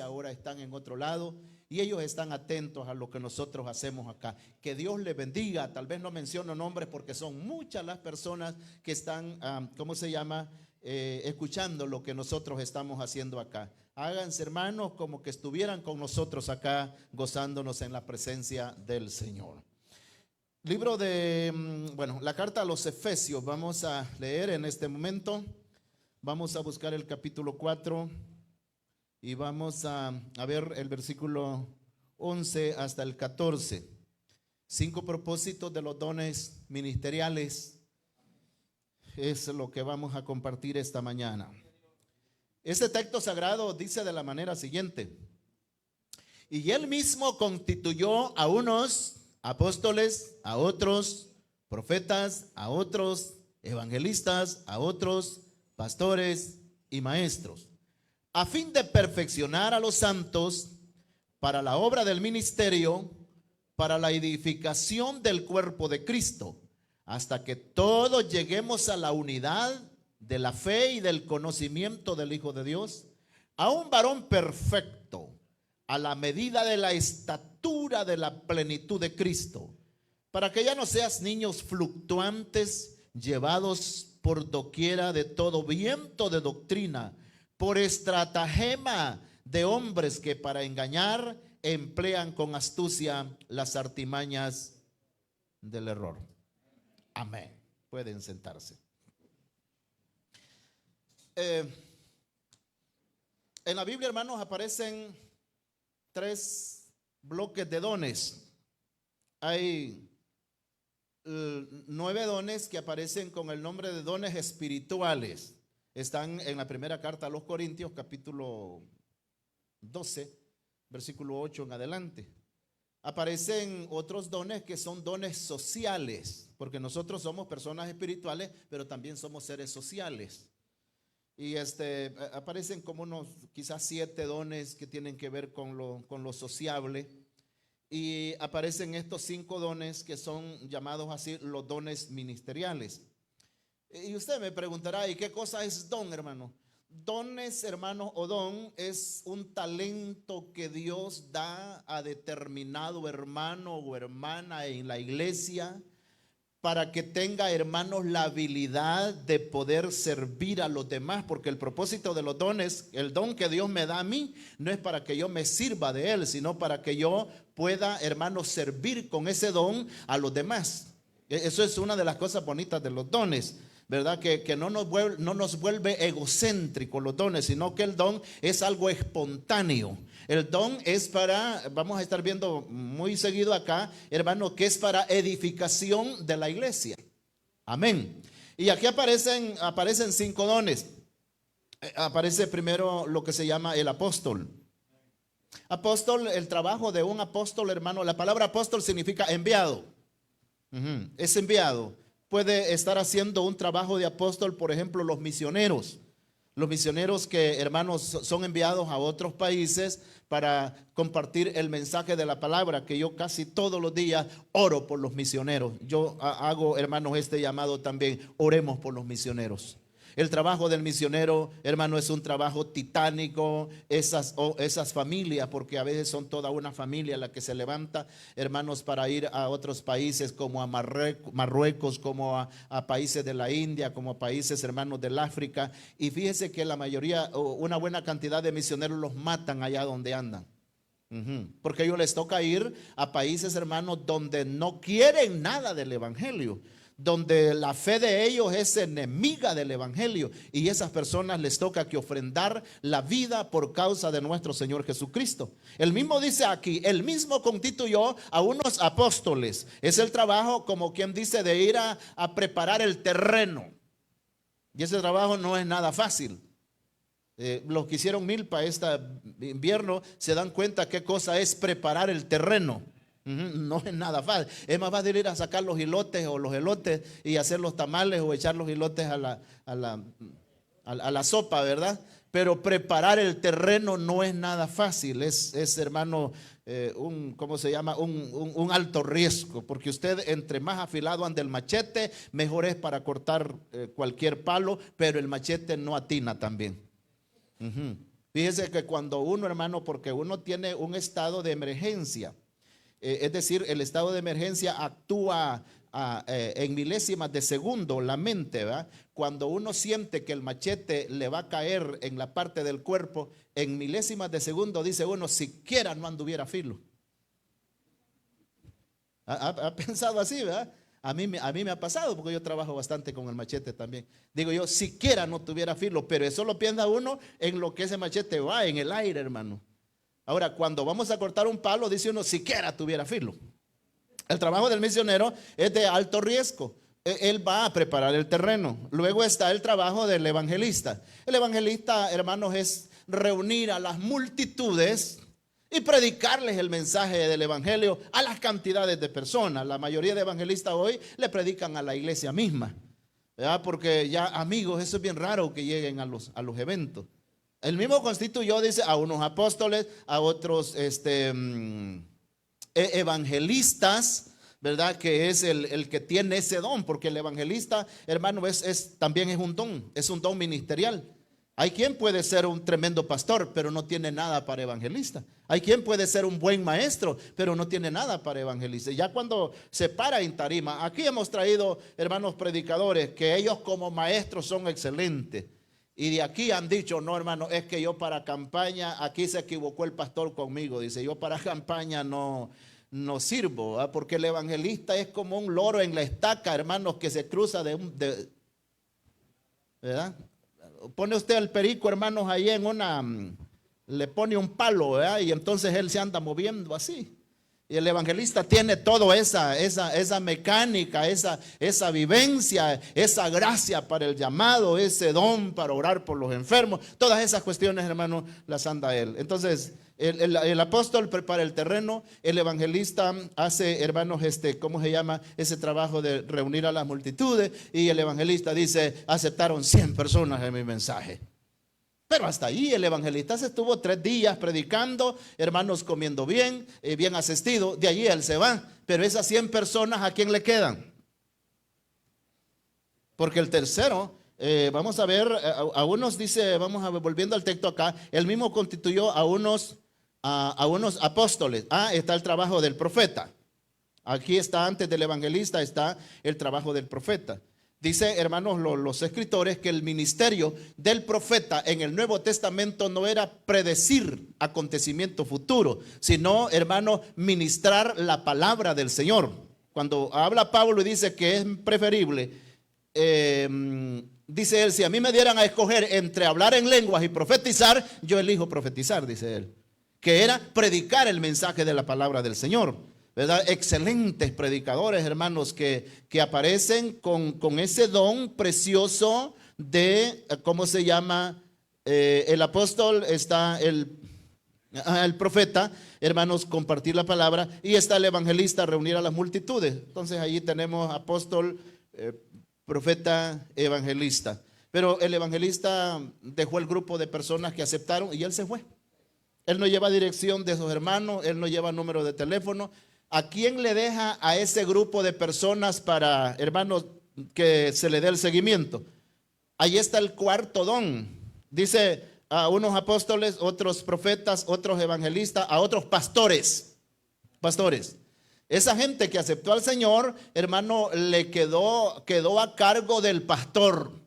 ahora están en otro lado y ellos están atentos a lo que nosotros hacemos acá. Que Dios les bendiga. Tal vez no menciono nombres porque son muchas las personas que están, escuchando lo que nosotros estamos haciendo acá. Háganse, hermanos, como que estuvieran con nosotros acá, gozándonos en la presencia del Señor. Libro de, la carta a los Efesios, vamos a leer en este momento. Vamos a buscar el capítulo 4 y vamos a ver el versículo 11 hasta el 14. 5 propósitos de los dones ministeriales es lo que vamos a compartir esta mañana. Este texto sagrado dice de la manera siguiente: y él mismo constituyó a unos apóstoles, a otros profetas, a otros evangelistas, a otros pastores y maestros, a fin de perfeccionar a los santos para la obra del ministerio, para la edificación del cuerpo de Cristo, hasta que todos lleguemos a la unidad de la fe y del conocimiento del Hijo de Dios, a un varón perfecto, a la medida de la estatura de la plenitud de Cristo, para que ya no seas niños fluctuantes, llevados por doquiera de todo viento de doctrina, por estratagema de hombres que para engañar emplean con astucia las artimañas del error. Amén. Pueden sentarse. En la Biblia, hermanos, aparecen 3 bloques de dones. Hay 9 dones que aparecen con el nombre de dones espirituales. Están en la primera carta a los Corintios, capítulo 12, versículo 8 en adelante. Aparecen otros dones que son dones sociales, porque nosotros somos personas espirituales, pero también somos seres sociales. Y aparecen como unos quizás 7 dones que tienen que ver con lo sociable. Y aparecen estos 5 dones que son llamados así los dones ministeriales. Y usted me preguntará, ¿y qué cosa es don, hermano? Dones, hermano, o don es un talento que Dios da a determinado hermano o hermana en la iglesia para que tenga, hermanos, la habilidad de poder servir a los demás, porque el propósito de los dones, el don que Dios me da a mí, no es para que yo me sirva de él, sino para que yo pueda, hermanos, servir con ese don a los demás. Eso es una de las cosas bonitas de los dones, ¿verdad? Que no nos vuelve egocéntricos los dones, sino que el don es algo espontáneo. El don es para, vamos a estar viendo muy seguido acá, hermano, que es para edificación de la iglesia. Amén. Y aquí aparecen 5 dones. Aparece primero lo que se llama el apóstol. Apóstol, el trabajo de un apóstol, hermano, la palabra apóstol significa enviado. Es enviado. Puede estar haciendo un trabajo de apóstol, por ejemplo, los misioneros. Los misioneros que, hermanos, son enviados a otros países para compartir el mensaje de la palabra, que yo casi todos los días oro por los misioneros. Yo hago, hermanos, este llamado también: oremos por los misioneros. El trabajo del misionero, hermano, es un trabajo titánico. Esas familias, porque a veces son toda una familia la que se levanta, hermanos, para ir a otros países como a Marruecos, como a países de la India, como a países, hermanos, del África. Y fíjese que la mayoría, una buena cantidad de misioneros los matan allá donde andan. Porque a ellos les toca ir a países, hermanos, donde no quieren nada del evangelio, donde la fe de ellos es enemiga del evangelio, y esas personas les toca que ofrendar la vida por causa de nuestro Señor Jesucristo. El mismo dice aquí: el mismo constituyó a unos apóstoles. Es el trabajo, como quien dice, de ir a preparar el terreno, y ese trabajo no es nada fácil. Los que hicieron milpa este invierno se dan cuenta qué cosa es preparar el terreno. No es nada fácil. Es más fácil ir a sacar los hilotes o los elotes y hacer los tamales o echar los hilotes a la sopa, ¿verdad? Pero preparar el terreno no es nada fácil. Es hermano, ¿cómo se llama? Un alto riesgo, porque usted, entre más afilado ande el machete, mejor es para cortar cualquier palo, pero el machete no atina también. Fíjese que cuando uno, hermano, porque uno tiene un estado de emergencia, es decir, el estado de emergencia actúa en milésimas de segundo, la mente, ¿verdad? Cuando uno siente que el machete le va a caer en la parte del cuerpo, en milésimas de segundo dice uno, siquiera no anduviera filo. ¿Ha pensado así, verdad? A mí me ha pasado porque yo trabajo bastante con el machete también. Digo yo, siquiera no tuviera filo, pero eso lo piensa uno en lo que ese machete va, en el aire, hermano. Ahora, cuando vamos a cortar un palo, dice uno, siquiera tuviera filo. El trabajo del misionero es de alto riesgo. Él va a preparar el terreno. Luego está el trabajo del evangelista. El evangelista, hermanos, es reunir a las multitudes y predicarles el mensaje del evangelio a las cantidades de personas. La mayoría de evangelistas hoy le predican a la iglesia misma, ¿verdad? Porque ya, amigos, eso es bien raro que lleguen a los eventos. El mismo constituyó, dice, a unos apóstoles, a otros evangelistas, ¿verdad? Que es el que tiene ese don, porque el evangelista, hermano, también es un don ministerial. Hay quien puede ser un tremendo pastor, pero no tiene nada para evangelista. Hay quien puede ser un buen maestro, pero no tiene nada para evangelista. Ya cuando se para en tarima, aquí hemos traído, hermanos predicadores, que ellos como maestros son excelentes. Y de aquí han dicho, no, hermano, es que yo para campaña, aquí se equivocó el pastor conmigo. Dice, yo para campaña no sirvo, ¿verdad? Porque el evangelista es como un loro en la estaca, hermanos, que se cruza ¿verdad? Pone usted al perico, hermanos, ahí le pone un palo, ¿verdad? Y entonces él se anda moviendo así. Y el evangelista tiene toda esa mecánica, esa vivencia, esa gracia para el llamado, ese don para orar por los enfermos. Todas esas cuestiones, hermanos, las anda él. Entonces, el apóstol prepara el terreno, el evangelista hace, hermanos, ¿cómo se llama? Ese trabajo de reunir a las multitudes. Y el evangelista dice, aceptaron 100 personas en mi mensaje. Pero hasta ahí el evangelista se estuvo 3 días predicando, hermanos, comiendo bien, bien asistido. De allí él se va. Pero esas 100 personas, ¿a quién le quedan? Porque el tercero, vamos a ver, a unos dice, vamos a ver, volviendo al texto acá, él mismo constituyó a unos apóstoles. Está el trabajo del profeta. Aquí está, antes del evangelista, está el trabajo del profeta. Dice, hermanos, los escritores que el ministerio del profeta en el Nuevo Testamento no era predecir acontecimientos futuros, sino, hermanos, ministrar la palabra del Señor. Cuando habla Pablo y dice que es preferible, dice él, si a mí me dieran a escoger entre hablar en lenguas y profetizar, yo elijo profetizar, dice él, que era predicar el mensaje de la palabra del Señor. ¿Verdad? Excelentes predicadores, hermanos, que aparecen con ese don precioso de, ¿cómo se llama? El apóstol, está el profeta, hermanos, compartir la palabra, y está el evangelista, reunir a las multitudes. Entonces allí tenemos apóstol, profeta, evangelista. Pero el evangelista dejó el grupo de personas que aceptaron y él se fue. Él no lleva dirección de sus hermanos, él no lleva número de teléfono. ¿A quién le deja a ese grupo de personas para, hermanos, que se le dé el seguimiento? Ahí está el cuarto don. Dice a unos apóstoles, otros profetas, otros evangelistas, a otros pastores. Pastores. Esa gente que aceptó al Señor, hermano, le quedó a cargo del pastor.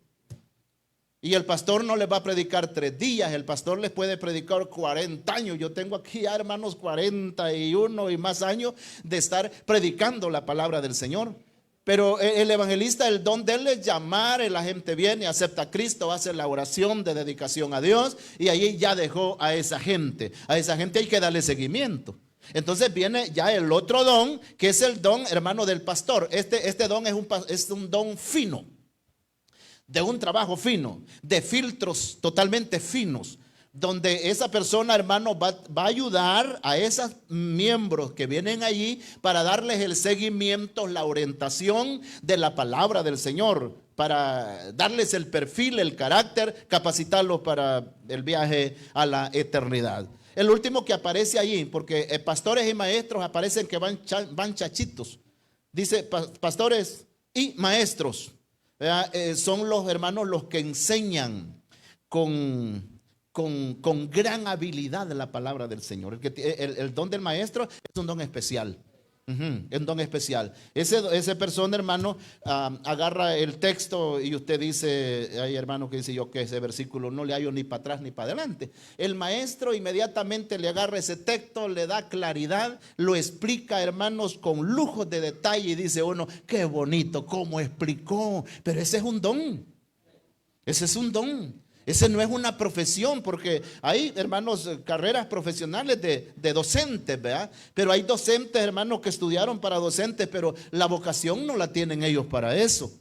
Y el pastor no les va a predicar 3 días, el pastor les puede predicar 40 años. Yo tengo aquí ya, hermanos, 41 y más años de estar predicando la palabra del Señor. Pero el evangelista, el don de él es llamar, la gente viene, acepta a Cristo, hace la oración de dedicación a Dios y ahí ya dejó a esa gente. A esa gente hay que darle seguimiento. Entonces viene ya el otro don, que es el don, hermano, del pastor. Este don es un don fino, de un trabajo fino, de filtros totalmente finos, donde esa persona, hermano, va a ayudar a esos miembros que vienen allí para darles el seguimiento, la orientación de la palabra del Señor, para darles el perfil, el carácter, capacitarlos para el viaje a la eternidad. El último que aparece allí, porque pastores y maestros aparecen que van chachitos. Dice pastores y maestros. Son los hermanos los que enseñan con con gran habilidad la palabra del Señor. El don del maestro es un don especial. Es un don especial. Ese persona, hermano, agarra el texto y usted dice, hay hermano que dice, yo que ese versículo no le hallo ni para atrás ni para adelante. El maestro inmediatamente le agarra ese texto, le da claridad, lo explica, hermanos, con lujos de detalle, y dice uno, qué bonito, cómo explicó. Pero ese es un don. Ese es un don. Ese no es una profesión, porque hay, hermanos, carreras profesionales de docentes, ¿verdad? Pero hay docentes, hermanos, que estudiaron para docentes, pero la vocación no la tienen ellos para eso.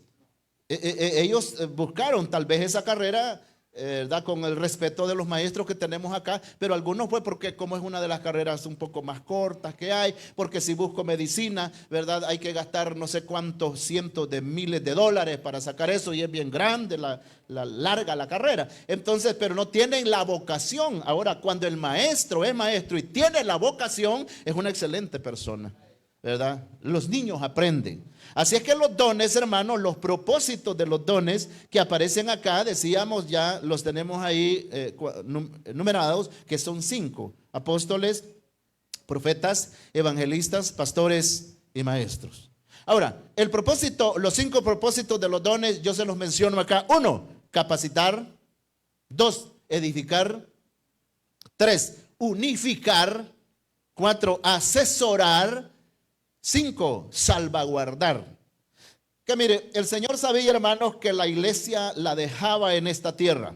Ellos buscaron tal vez esa carrera, ¿verdad?, con el respeto de los maestros que tenemos acá, pero algunos fue porque como es una de las carreras un poco más cortas que hay, porque si busco medicina, ¿verdad?, hay que gastar no sé cuántos cientos de miles de dólares para sacar eso, y es bien grande, larga la carrera. Entonces, pero no tienen la vocación. Ahora, cuando el maestro es maestro y tiene la vocación, es una excelente persona, ¿verdad? Los niños aprenden. Así es que los dones, hermanos, los propósitos de los dones que aparecen acá, decíamos, ya los tenemos ahí numerados, que son 5: apóstoles, profetas, evangelistas, pastores y maestros. Ahora, los 5 propósitos de los dones, yo se los menciono acá. 1, capacitar. 2, edificar. 3, unificar. 4, asesorar. 5, salvaguardar. Que mire, el Señor sabía, hermanos, que la iglesia la dejaba en esta tierra.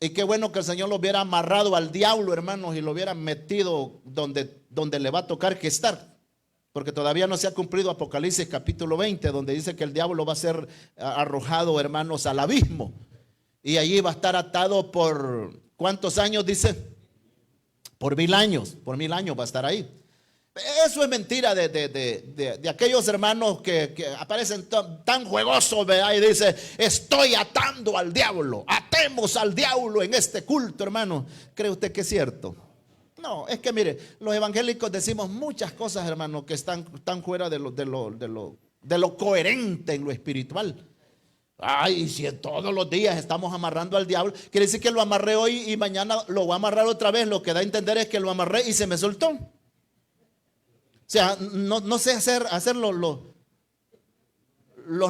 Y qué bueno que el Señor lo hubiera amarrado al diablo, hermanos, y lo hubiera metido donde le va a tocar que estar. Porque todavía no se ha cumplido Apocalipsis capítulo 20, donde dice que el diablo va a ser arrojado, hermanos, al abismo. Y allí va a estar atado por, ¿cuántos años dice? Por 1000 años. Por 1000 años va a estar ahí. Eso es mentira de aquellos hermanos que aparecen tan juegosos, ¿verdad? Y dice, estoy atando al diablo, atemos al diablo en este culto, hermano. ¿Cree usted que es cierto? No, es que mire, los evangélicos decimos muchas cosas, hermano, que están fuera de lo coherente en lo espiritual. Ay, si todos los días estamos amarrando al diablo, quiere decir que lo amarré hoy y mañana lo voy a amarrar otra vez. Lo que da a entender es que lo amarré y se me soltó. O sea, no sé hacer los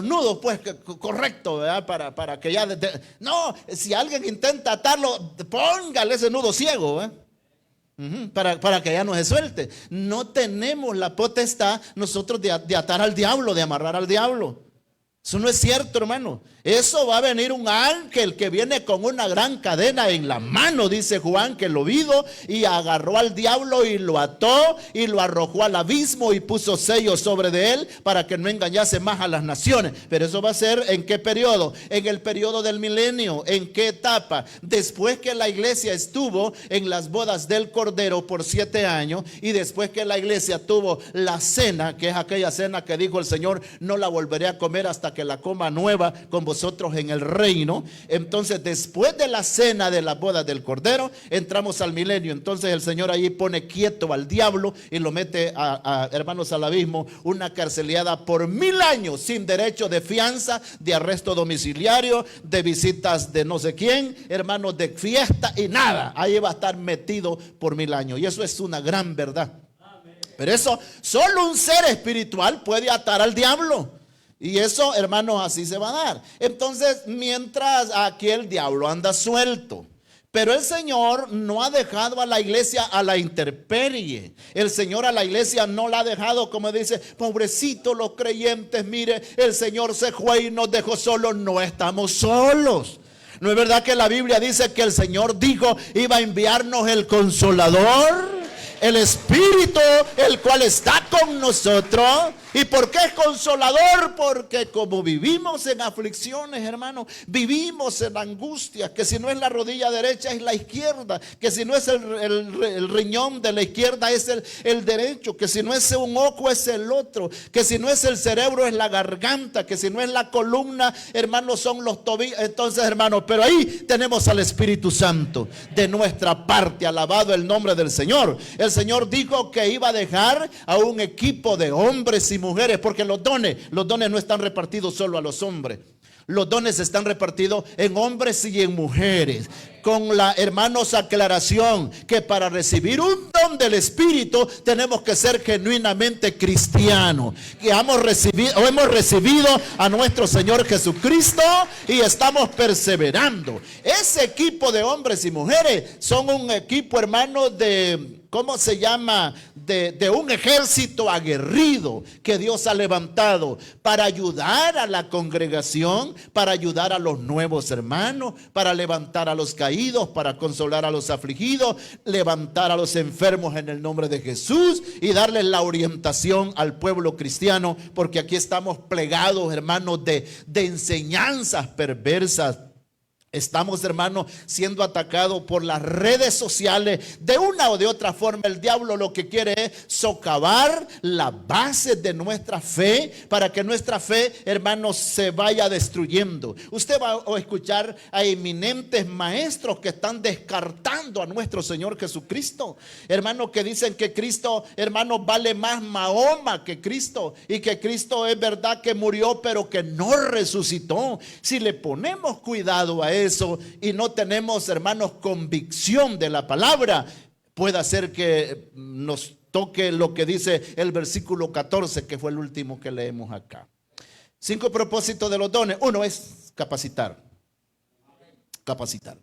nudos, pues, correcto, ¿verdad? Para que ya... No, si alguien intenta atarlo, póngale ese nudo ciego, ¿verdad? Para que ya no se suelte. No tenemos la potestad nosotros de atar al diablo, de amarrar al diablo. Eso no es cierto, hermano. Eso va a venir un ángel que viene con una gran cadena en la mano, dice Juan, que lo vio, y agarró al diablo y lo ató y lo arrojó al abismo y puso sellos sobre de él para que no engañase más a las naciones. Pero eso va a ser ¿en qué periodo? En el periodo del milenio. ¿En qué etapa? Después que la iglesia estuvo en las bodas del Cordero por 7 años, y después que la iglesia tuvo la cena, que es aquella cena que dijo el Señor, no la volveré a comer hasta que la coma nueva con vosotros en el reino. Entonces, después de la cena de las bodas del Cordero, entramos al milenio. Entonces el Señor ahí pone quieto al diablo y lo mete hermanos, al abismo, una carceleada por 1000 años, sin derecho de fianza, de arresto domiciliario, de visitas de no sé quién, hermanos, de fiesta y nada. Ahí va a estar metido por 1000 años. Y eso es una gran verdad. Pero eso, solo un ser espiritual puede atar al diablo. Y eso, hermanos, así se va a dar. Entonces, mientras aquí el diablo anda suelto, pero el Señor no ha dejado a la iglesia a la intemperie. El Señor a la iglesia no la ha dejado, como dice, pobrecito los creyentes, mire, el Señor se fue y nos dejó solos. No estamos solos. ¿No es verdad que la Biblia dice que el Señor dijo iba a enviarnos el Consolador? El Espíritu, el cual está con nosotros. ¿Y por qué es consolador? Porque como vivimos en aflicciones, hermanos, vivimos en angustias, que si no es la rodilla derecha es la izquierda, que si no es el riñón de la izquierda es el derecho, que si no es un ojo es el otro, que si no es el cerebro es la garganta, que si no es la columna, hermanos, son los tobillos. Entonces, hermanos, pero ahí tenemos al Espíritu Santo de nuestra parte. Alabado el nombre del Señor. El Señor dijo que iba a dejar a un equipo de hombres y mujeres, porque los dones no están repartidos solo a los hombres. Los dones están repartidos en hombres y en mujeres. Con la, hermanos, aclaración que para recibir un don del Espíritu tenemos que ser genuinamente cristianos. Que hemos recibido a nuestro Señor Jesucristo y estamos perseverando. Ese equipo de hombres y mujeres son un equipo, hermanos, de... ¿cómo se llama? De un ejército aguerrido que Dios ha levantado para ayudar a la congregación, para ayudar a los nuevos hermanos, para levantar a los caídos, para consolar a los afligidos, levantar a los enfermos en el nombre de Jesús y darles la orientación al pueblo cristiano, porque aquí estamos plegados, hermanos, de enseñanzas perversas. Estamos, hermanos, siendo atacados por las redes sociales. De una o de otra forma, el diablo lo que quiere es socavar la base de nuestra fe, para que nuestra fe, hermanos, se vaya destruyendo. Usted va a escuchar a eminentes maestros que están descartando a nuestro Señor Jesucristo. Hermanos, que dicen que Cristo, hermanos, vale más Mahoma que Cristo, y que Cristo es verdad que murió, pero que no resucitó. Si le ponemos cuidado a eso y no tenemos, hermanos, convicción de la palabra, puede hacer que nos toque lo que dice el versículo 14, que fue el último que leemos acá. 5 propósitos de los dones. Uno es capacitar. Capacitar.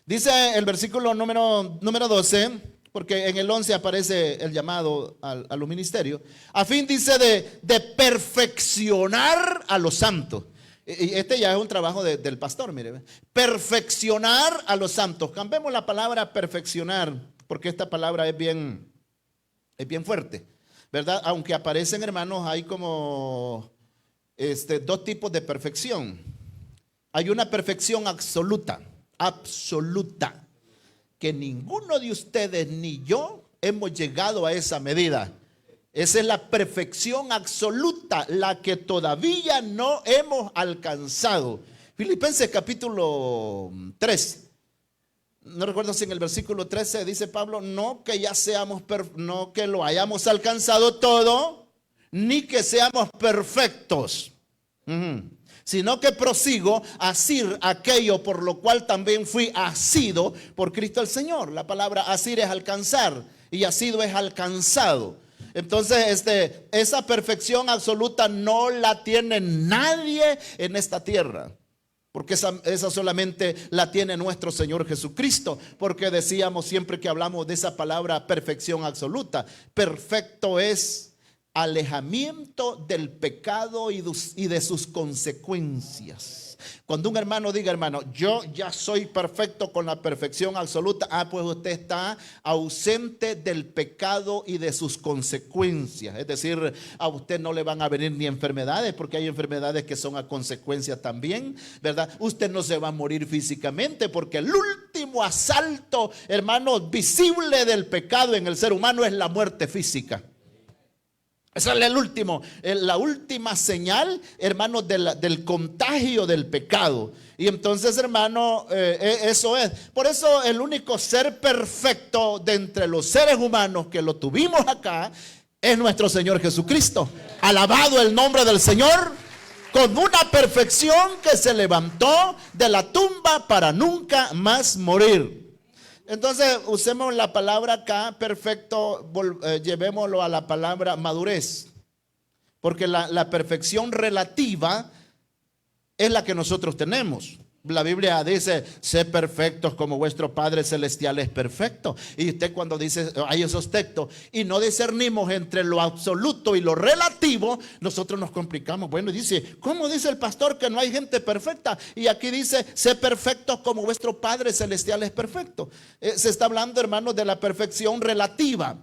Dice el versículo número 12, porque en el 11 aparece el llamado a los ministerios, a fin, dice, de perfeccionar a los santos. Y este ya es un trabajo del pastor, mire. Perfeccionar a los santos. Cambiemos la palabra perfeccionar, porque esta palabra es bien fuerte, ¿verdad? Aunque aparecen, hermanos, hay como dos tipos de perfección. Hay una perfección absoluta, que ninguno de ustedes ni yo hemos llegado a esa medida. Esa es la perfección absoluta, la que todavía no hemos alcanzado. Filipenses capítulo 3. No recuerdo si en el versículo 13 dice Pablo, no que ya seamos, no que lo hayamos alcanzado todo, ni que seamos perfectos, sino que prosigo a asir aquello por lo cual también fui asido por Cristo el Señor. La palabra asir es alcanzar y asido es alcanzado. Entonces, esa perfección absoluta no la tiene nadie en esta tierra, porque esa solamente la tiene nuestro Señor Jesucristo. Porque decíamos siempre que hablamos de esa palabra perfección absoluta, perfecto es alejamiento del pecado y de sus consecuencias. Cuando un hermano diga, hermano, yo ya soy perfecto con la perfección absoluta, pues usted está ausente del pecado y de sus consecuencias. Es decir, a usted no le van a venir ni enfermedades, porque hay enfermedades que son a consecuencia también, ¿verdad? Usted no se va a morir físicamente, porque el último asalto, hermanos, visible del pecado en el ser humano es la muerte física. Esa es la última señal, hermanos, del contagio del pecado. Y entonces, hermano, eso es. Por eso el único ser perfecto de entre los seres humanos que lo tuvimos acá es nuestro Señor Jesucristo. Alabado el nombre del Señor, con una perfección que se levantó de la tumba para nunca más morir. Entonces, usemos la palabra acá, perfecto, llevémoslo a la palabra madurez. Porque la perfección relativa es la que nosotros tenemos. La Biblia dice, sé perfectos como vuestro Padre Celestial es perfecto. Y usted cuando dice, hay esos textos, y no discernimos entre lo absoluto y lo relativo, nosotros nos complicamos. Bueno, dice, ¿cómo dice el pastor que no hay gente perfecta? Y aquí dice, sé perfectos como vuestro Padre Celestial es perfecto. Se está hablando, hermanos, de la perfección relativa,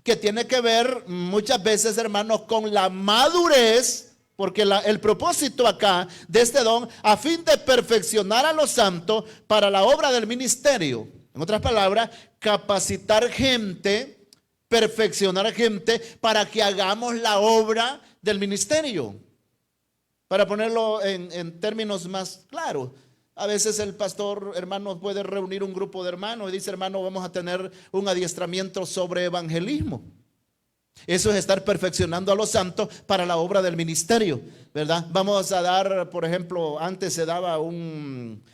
que tiene que ver muchas veces, hermanos, con la madurez. Porque el propósito acá de este don, a fin de perfeccionar a los santos para la obra del ministerio. En otras palabras, capacitar gente, perfeccionar gente para que hagamos la obra del ministerio. Para ponerlo en términos más claros, a veces el pastor, hermanos, puede reunir un grupo de hermanos y dice, hermano, vamos a tener un adiestramiento sobre evangelismo. Eso es estar perfeccionando a los santos para la obra del ministerio, ¿verdad? Vamos a dar, por ejemplo, antes se daba un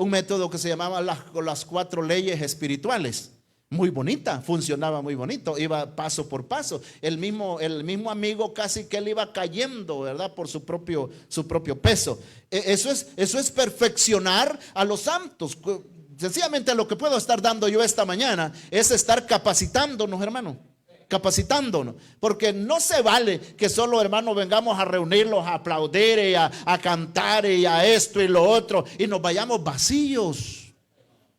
método que se llamaba las 4 leyes espirituales. Muy bonita, funcionaba muy bonito, iba paso por paso. El mismo amigo casi que él iba cayendo, ¿verdad? Por su propio peso. Eso es perfeccionar a los santos. Sencillamente lo que puedo estar dando yo esta mañana es estar capacitándonos, hermano. Capacitándonos, porque no se vale que solo, hermano, vengamos a reunirlos, a aplaudir y a cantar y a esto y lo otro y nos vayamos vacíos.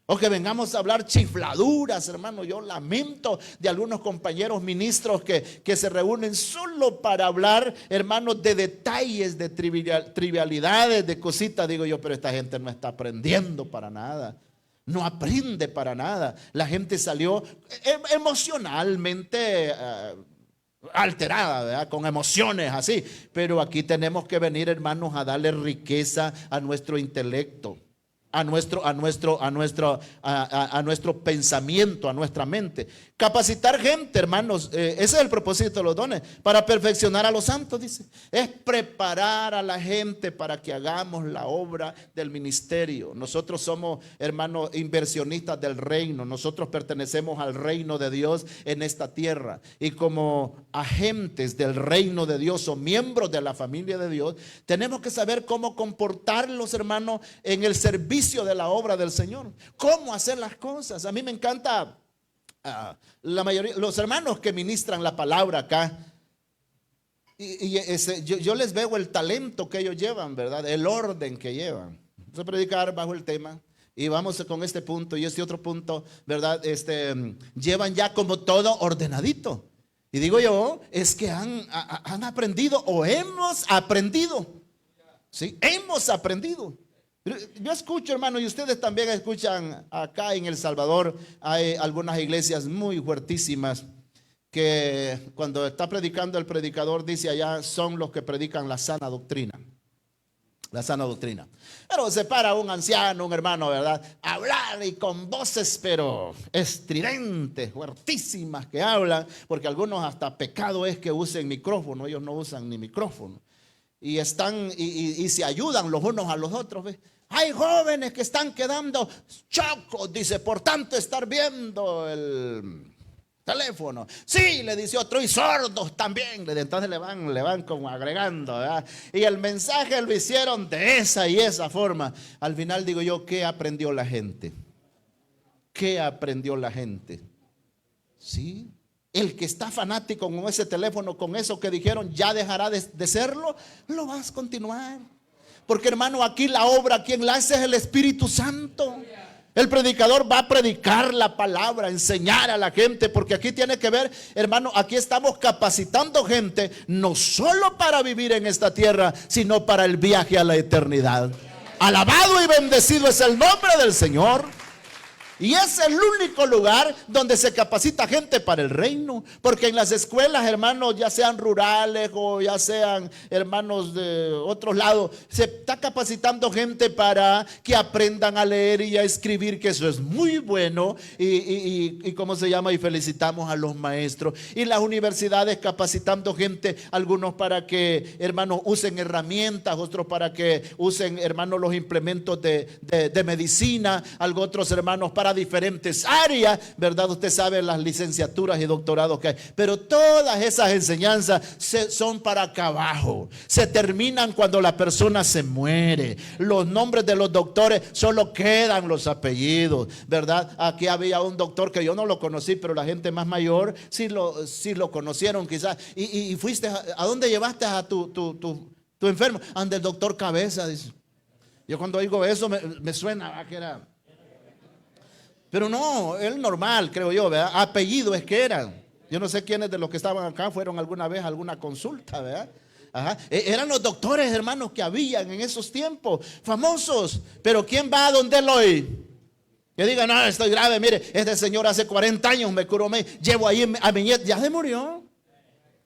O que vengamos a hablar chifladuras, hermano. Yo lamento de algunos compañeros ministros que se reúnen solo para hablar, hermanos, de detalles, de trivialidades, de cositas. Digo yo, pero esta gente no está aprendiendo para nada. No aprende para nada. La gente salió emocionalmente alterada, ¿verdad? Con emociones así. Pero aquí tenemos que venir, hermanos, a darle riqueza a nuestro intelecto, a nuestro pensamiento, a nuestra mente. Capacitar gente, hermanos, ese es el propósito de los dones, para perfeccionar a los santos, dice. Es preparar a la gente para que hagamos la obra del ministerio. Nosotros somos, hermanos, inversionistas del reino. Nosotros pertenecemos al reino de Dios en esta tierra. Y como agentes del reino de Dios o miembros de la familia de Dios, tenemos que saber cómo comportarlos, hermanos, en el servicio de la obra del Señor. Cómo hacer las cosas. A mí me encanta la mayoría, los hermanos que ministran la palabra acá, yo les veo el talento que ellos llevan, ¿verdad? El orden que llevan. Vamos a predicar bajo el tema y vamos con este punto y este otro punto, ¿verdad? Llevan ya como todo ordenadito. Y digo yo, es que han aprendido o hemos aprendido. Sí, hemos aprendido. Yo escucho, hermano, y ustedes también escuchan acá en El Salvador, hay algunas iglesias muy fuertísimas que cuando está predicando el predicador dice allá, son los que predican la sana doctrina. La sana doctrina. Pero se para un anciano, un hermano, ¿verdad? A hablar y con voces, pero estridentes, fuertísimas que hablan, porque algunos hasta pecado es que usen micrófono, ellos no usan ni micrófono. Y están y se ayudan los unos a los otros, ¿ves? Hay jóvenes que están quedando chocos, dice, por tanto estar viendo el teléfono. Sí, le dice otro, y sordos también. Entonces le van como agregando, ¿verdad? Y el mensaje lo hicieron de esa y esa forma. Al final digo yo, ¿qué aprendió la gente? ¿Qué aprendió la gente? Sí. El que está fanático con ese teléfono, con eso que dijeron, ya dejará de serlo, lo vas a continuar. Porque, hermano, aquí la obra, quien la hace es el Espíritu Santo. El predicador va a predicar la palabra, enseñar a la gente, porque aquí tiene que ver, hermano, aquí estamos capacitando gente, no solo para vivir en esta tierra, sino para el viaje a la eternidad. Alabado y bendecido es el nombre del Señor. Y es el único lugar donde se capacita gente para el reino. Porque en las escuelas, hermanos, ya sean rurales o ya sean hermanos de otros lados, se está capacitando gente para que aprendan a leer y a escribir, que eso es muy bueno. Y ¿cómo se llama? Y felicitamos a los maestros. Y las universidades capacitando gente, algunos para que, hermanos, usen herramientas, otros para que usen, hermanos, los implementos de medicina, otros, hermanos, para diferentes áreas, ¿verdad? Usted sabe las licenciaturas y doctorados que hay, pero todas esas enseñanzas son para acá abajo, se terminan cuando la persona se muere. Los nombres de los doctores solo quedan los apellidos, ¿verdad? Aquí había un doctor que yo no lo conocí, pero la gente más mayor sí lo conocieron quizás. Y fuiste, ¿a dónde llevaste a tu enfermo? Ande el doctor Cabeza, dice. Yo cuando oigo eso me suena que era. Pero no, es normal, creo yo, ¿verdad? Apellido es que eran. Yo no sé quiénes de los que estaban acá fueron alguna vez a alguna consulta, ¿verdad? Ajá. Eran los doctores, hermanos, que habían en esos tiempos, famosos. Pero ¿quién va a donde él hoy? Que diga, no, estoy grave, mire, este señor hace 40 años me curó, llevo ahí a mi nieto, ya se murió,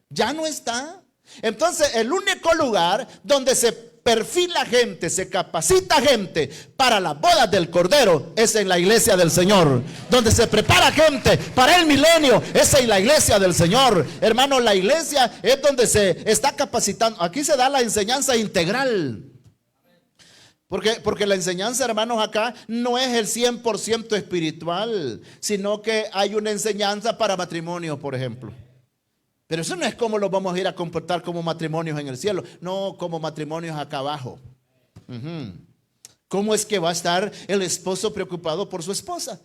ya no está. Entonces, el único lugar donde se perfila gente, se capacita gente para las bodas del Cordero, es en la iglesia del Señor. Donde se prepara gente para el milenio, es en la iglesia del Señor. Hermano, la iglesia es donde se está capacitando. Aquí se da la enseñanza integral. Porque la enseñanza, hermanos, acá no es el 100% espiritual, sino que hay una enseñanza para matrimonios, por ejemplo. Pero eso no es como los vamos a ir a comportar como matrimonios en el cielo, no como matrimonios acá abajo. ¿Cómo es que va a estar el esposo preocupado por su esposa?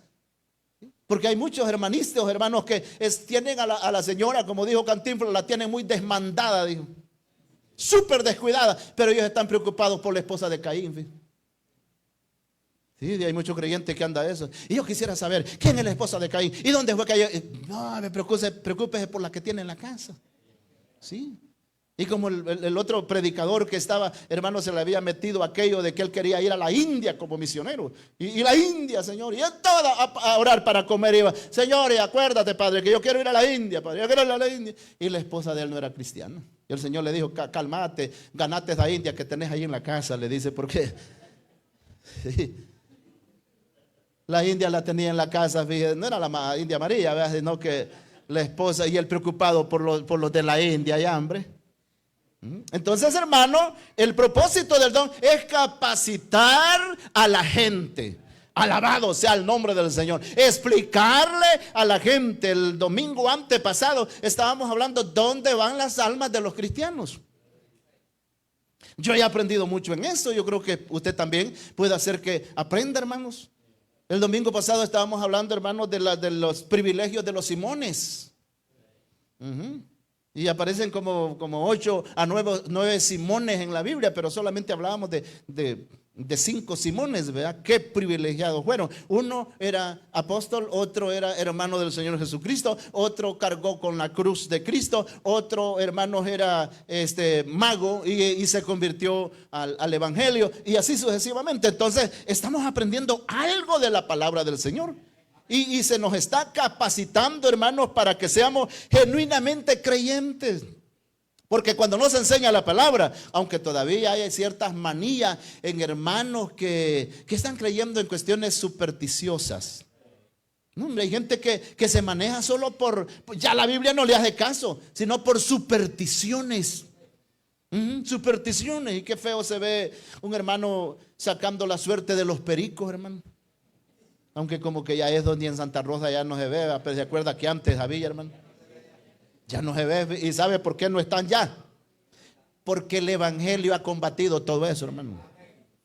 Porque hay muchos hermanistas, hermanos, que tienen a la señora, como dijo Cantinflas, la tienen muy desmandada, dijo. Súper descuidada, pero ellos están preocupados por la esposa de Caín. Sí, hay muchos creyentes que anda eso. Y yo quisiera saber quién es la esposa de Caín y dónde fue Caín. No, me preocúpese por la que tiene en la casa. Sí. Y como el otro predicador que estaba, hermano, se le había metido aquello de que él quería ir a la India como misionero. Y la India, Señor, y él toda a orar para comer iba. Señor, y acuérdate, Padre, que yo quiero ir a la India, Padre, yo quiero ir a la India. Y la esposa de él no era cristiana. Y el Señor le dijo, cálmate, ganate esa India que tenés ahí en la casa, le dice, porque sí. La India la tenía en la casa, fíjate, no era la India María, ¿verdad? Sino que la esposa y él preocupado por los de la India y hambre. Entonces, hermano, el propósito del don es capacitar a la gente. Alabado sea el nombre del Señor. Explicarle a la gente. El domingo antepasado estábamos hablando dónde van las almas de los cristianos. Yo he aprendido mucho en eso. Yo creo que usted también puede hacer que aprenda, hermanos. El domingo pasado estábamos hablando, hermanos, de los privilegios de los Simones. Y aparecen como 8 a 9 Simones en la Biblia, pero solamente hablábamos de 5 Simones, ¿verdad? Qué privilegiados fueron. Uno era apóstol, otro era hermano del Señor Jesucristo, otro cargó con la cruz de Cristo, otro, hermanos, era mago y se convirtió al evangelio, y así sucesivamente. Entonces estamos aprendiendo algo de la palabra del Señor. Y se nos está capacitando, hermanos, para que seamos genuinamente creyentes. Porque cuando nos enseña la palabra, aunque todavía hay ciertas manías en hermanos que están creyendo en cuestiones supersticiosas. No, hombre, hay gente que se maneja solo ya la Biblia no le hace caso, sino por supersticiones. Supersticiones. Y qué feo se ve un hermano sacando la suerte de los pericos, hermano. Aunque como que ya es donde en Santa Rosa ya no se ve, pero se acuerda que antes había, hermano. Ya no se ve. ¿Y sabe por qué no están ya? Porque el evangelio ha combatido todo eso, hermano.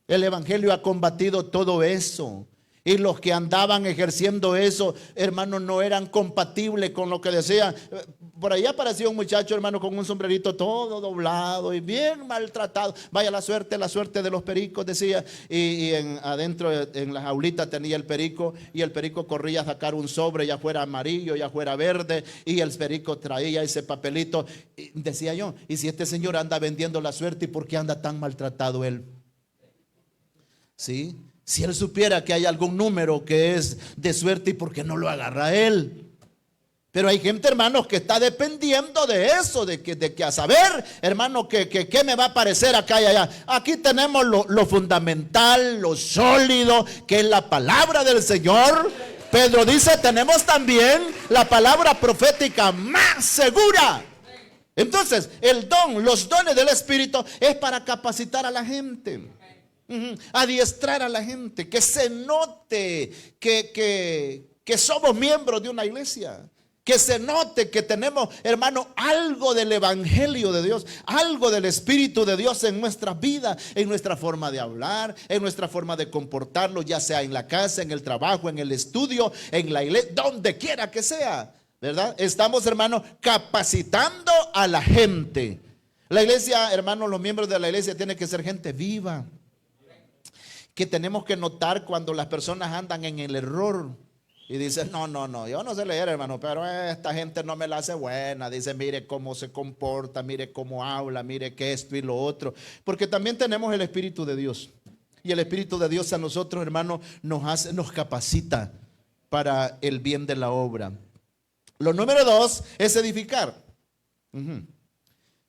El evangelio ha combatido todo eso. Y los que andaban ejerciendo eso, hermano, no eran compatibles con lo que decían. Por ahí apareció un muchacho, hermano, con un sombrerito todo doblado y bien maltratado. Vaya la suerte de los pericos, decía. Y adentro en la jaulita tenía el perico, y el perico corría a sacar un sobre, ya fuera amarillo, ya fuera verde, y el perico traía ese papelito. Y decía yo, ¿y si este señor anda vendiendo la suerte, y por qué anda tan maltratado él? ¿Sí? Si él supiera que hay algún número que es de suerte, ¿y por qué no lo agarra él? Pero hay gente, hermanos, que está dependiendo de eso, de que a saber, hermano, que me va a aparecer acá y allá. Aquí tenemos lo fundamental, lo sólido, que es la palabra del Señor. Pedro dice, tenemos también la palabra profética más segura. Entonces, los dones del Espíritu es para capacitar a la gente. Adiestrar a la gente, que se note que somos miembros de una iglesia, que se note que tenemos, hermano, algo del evangelio de Dios, algo del Espíritu de Dios en nuestras vidas, en nuestra forma de hablar, en nuestra forma de comportarnos, ya sea en la casa, en el trabajo, en el estudio, en la iglesia, donde quiera que sea, ¿verdad? Estamos, hermano, capacitando a la gente. La iglesia, hermano, los miembros de la iglesia tienen que ser gente viva, que tenemos que notar cuando las personas andan en el error y dicen, no, yo no sé leer, hermano, pero esta gente no me la hace buena. Dice, mire cómo se comporta, mire cómo habla, mire que esto y lo otro. Porque también tenemos el Espíritu de Dios. Y el Espíritu de Dios a nosotros, hermano, nos capacita para el bien de la obra. Lo número 2 es edificar.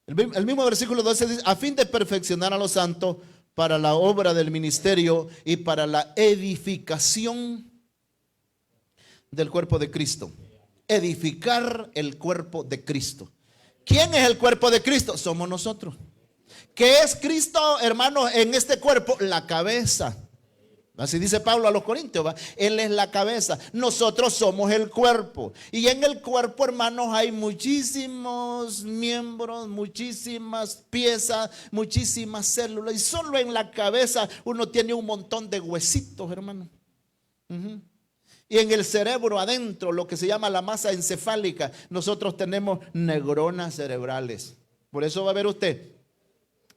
El mismo versículo 12 dice, a fin de perfeccionar a los santos para la obra del ministerio y para la edificación del cuerpo de Cristo. Edificar el cuerpo de Cristo. ¿Quién es el cuerpo de Cristo? Somos nosotros. ¿Qué es Cristo, hermanos, en este cuerpo? La cabeza. Así dice Pablo a los Corintios, ¿va? Él es la cabeza, nosotros somos el cuerpo. Y en el cuerpo, hermanos, hay muchísimos miembros, muchísimas piezas, muchísimas células. Y solo en la cabeza uno tiene un montón de huesitos, hermano. Y en el cerebro adentro, lo que se llama la masa encefálica, nosotros tenemos neuronas cerebrales. Por eso va a ver usted,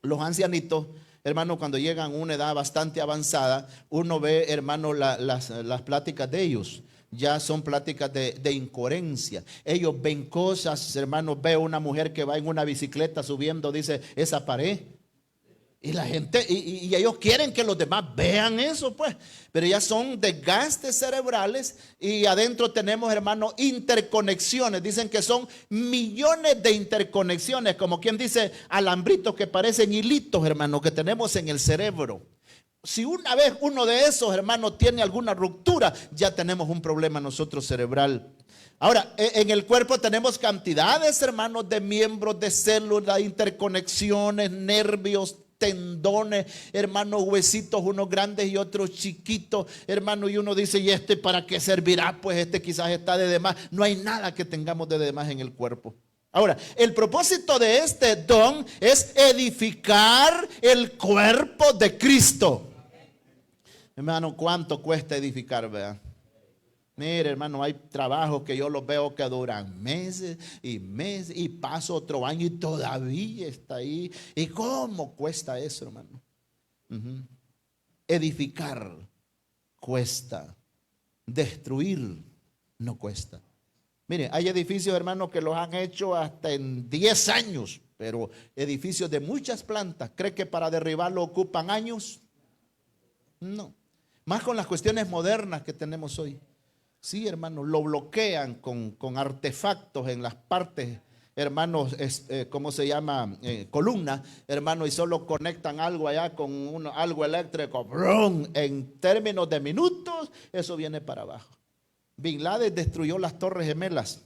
los ancianitos, hermano, cuando llegan a una edad bastante avanzada, uno ve, hermano, las pláticas de ellos. Ya son pláticas de incoherencia. Ellos ven cosas, hermano, ve una mujer que va en una bicicleta subiendo, dice, esa pared. Y la gente, y ellos quieren que los demás vean eso, pues. Pero ya son desgastes cerebrales. Y adentro tenemos, hermano, interconexiones. Dicen que son millones de interconexiones, como quien dice, alambritos que parecen hilitos, hermano, que tenemos en el cerebro. Si una vez uno de esos, hermano, tiene alguna ruptura, ya tenemos un problema nosotros cerebral. Ahora, en el cuerpo tenemos cantidades, hermanos, de miembros, de células, interconexiones, nervios, tendones, hermanos, huesitos, unos grandes y otros chiquitos, hermano, y uno dice, ¿y este para qué servirá? Pues este quizás está de más. No hay nada que tengamos de más en el cuerpo. Ahora, el propósito de este don es edificar el cuerpo de Cristo. Hermano, ¿cuánto cuesta edificar, verdad? Mire, hermano, hay trabajos que yo los veo que duran meses y pasa otro año y todavía está ahí. ¿Y cómo cuesta eso, hermano? Edificar cuesta. Destruir no cuesta. Mire, hay edificios, hermano, que los han hecho hasta en 10 años, pero edificios de muchas plantas. ¿Cree que para derribarlo ocupan años? No. Más con las cuestiones modernas que tenemos hoy. Sí, hermano, lo bloquean con artefactos en las partes, hermanos, ¿cómo se llama? Columna, hermano, y solo conectan algo allá con algo eléctrico. ¡Brum! En términos de minutos, eso viene para abajo. Bin Laden destruyó las Torres Gemelas.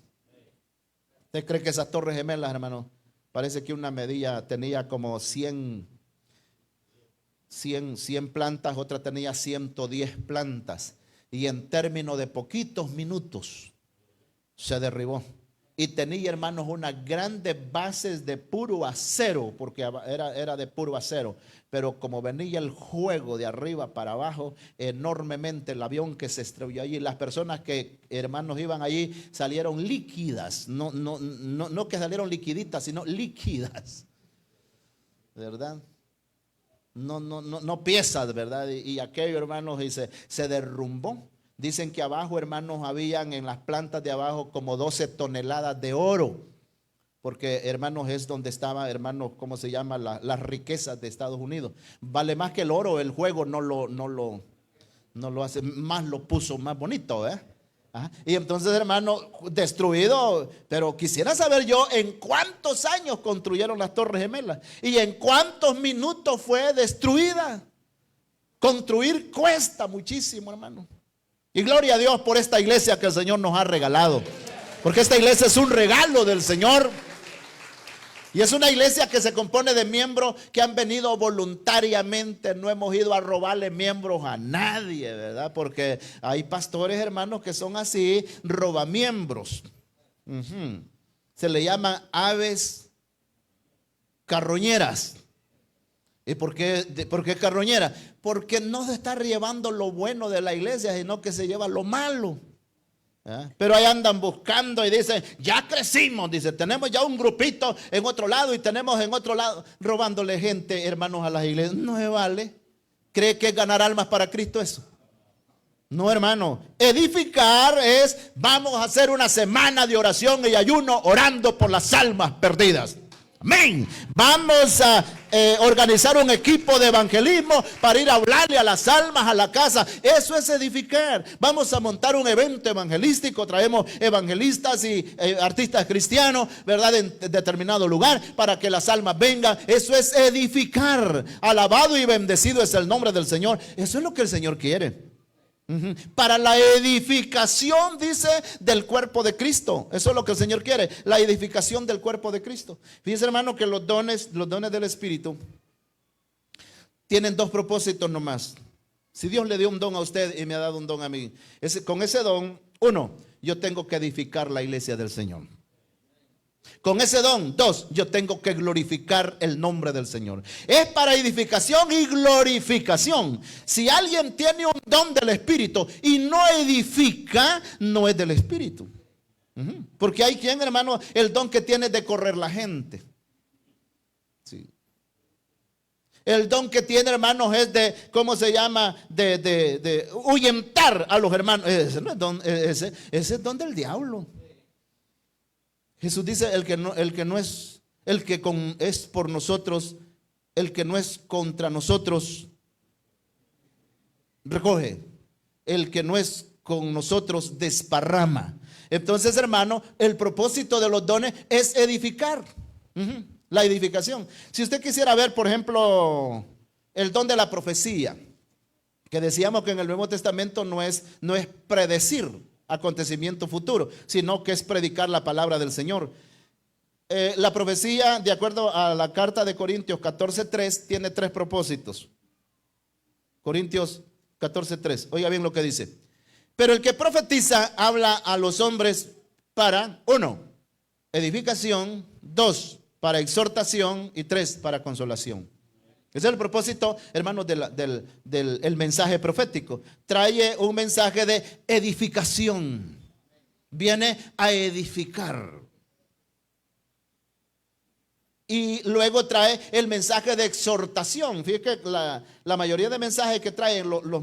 ¿Usted cree que esas Torres Gemelas, hermano? Parece que una medida tenía como 100 plantas, otra tenía 110 plantas. Y en términos de poquitos minutos se derribó. Y tenía, hermanos, unas grandes bases de puro acero, porque era de puro acero. Pero como venía el juego de arriba para abajo, enormemente el avión que se estrelló allí, las personas que, hermanos, iban allí salieron líquidas. No que salieron liquiditas, sino líquidas. ¿Verdad? No piezas, ¿verdad? Y aquello, hermanos, y se derrumbó. Dicen que abajo, hermanos, habían en las plantas de abajo como 12 toneladas de oro. Porque, hermanos, es donde estaba, hermanos, ¿cómo se llama? Las riquezas de Estados Unidos. Vale más que el oro, el juego no lo hace, más lo puso más bonito, ¿eh? Y entonces, hermano, destruido. Pero quisiera saber yo en cuántos años construyeron las Torres Gemelas y en cuántos minutos fue destruida. Construir cuesta muchísimo, hermano. Y gloria a Dios por esta iglesia que el Señor nos ha regalado, porque esta iglesia es un regalo del Señor. Y es una iglesia que se compone de miembros que han venido voluntariamente. No hemos ido a robarle miembros a nadie, ¿verdad? Porque hay pastores, hermanos, que son así, robamiembros. Se le llaman aves carroñeras. ¿Y por qué carroñera? Porque no se está llevando lo bueno de la iglesia, sino que se lleva lo malo. Pero ahí andan buscando y dicen, ya crecimos, dice, tenemos ya un grupito en otro lado y tenemos en otro lado, robándole gente, hermanos, a las iglesias. No se vale. ¿Cree que es ganar almas para Cristo eso? No, hermano. Edificar es, vamos a hacer una semana de oración y ayuno orando por las almas perdidas. Amén. Vamos a organizar un equipo de evangelismo para ir a hablarle a las almas, a la casa. Eso es edificar. Vamos a montar un evento evangelístico. Traemos evangelistas y artistas cristianos, ¿verdad? En determinado lugar para que las almas vengan. Eso es edificar. Alabado y bendecido es el nombre del Señor. Eso es lo que el Señor quiere. Para la edificación, dice, del cuerpo de Cristo. Eso es lo que el Señor quiere, la edificación del cuerpo de Cristo. Fíjense, hermano, que los dones del Espíritu tienen dos propósitos nomás. Si Dios le dio un don a usted y me ha dado un don a mí, con ese don, uno, yo tengo que edificar la iglesia del Señor. Con ese don, dos, yo tengo que glorificar el nombre del Señor. Es para edificación y glorificación. Si alguien tiene un don del Espíritu y no edifica, no es del Espíritu. Porque hay quien, hermano, el don que tiene de correr la gente. Sí. El don que tiene, hermanos, es de, ¿cómo se llama? De ahuyentar a los hermanos. Ese no es don, ese es don del diablo. Jesús dice, el que no es, el que es por nosotros, el que no es contra nosotros, recoge. El que no es con nosotros, desparrama. Entonces, hermano, el propósito de los dones es edificar. La edificación. Si usted quisiera ver, por ejemplo, el don de la profecía, que decíamos que en el Nuevo Testamento no es predecir acontecimiento futuro, sino que es predicar la palabra del Señor. La profecía, de acuerdo a la carta de Corintios 14:3, tiene tres propósitos. Corintios 14:3, oiga bien lo que dice. Pero el que profetiza habla a los hombres para, uno, edificación, dos, para exhortación y tres, para consolación. Ese es el propósito, hermanos, del mensaje profético. Trae un mensaje de edificación. Viene a edificar. Y luego trae el mensaje de exhortación. Fíjate que la mayoría de mensajes que traen los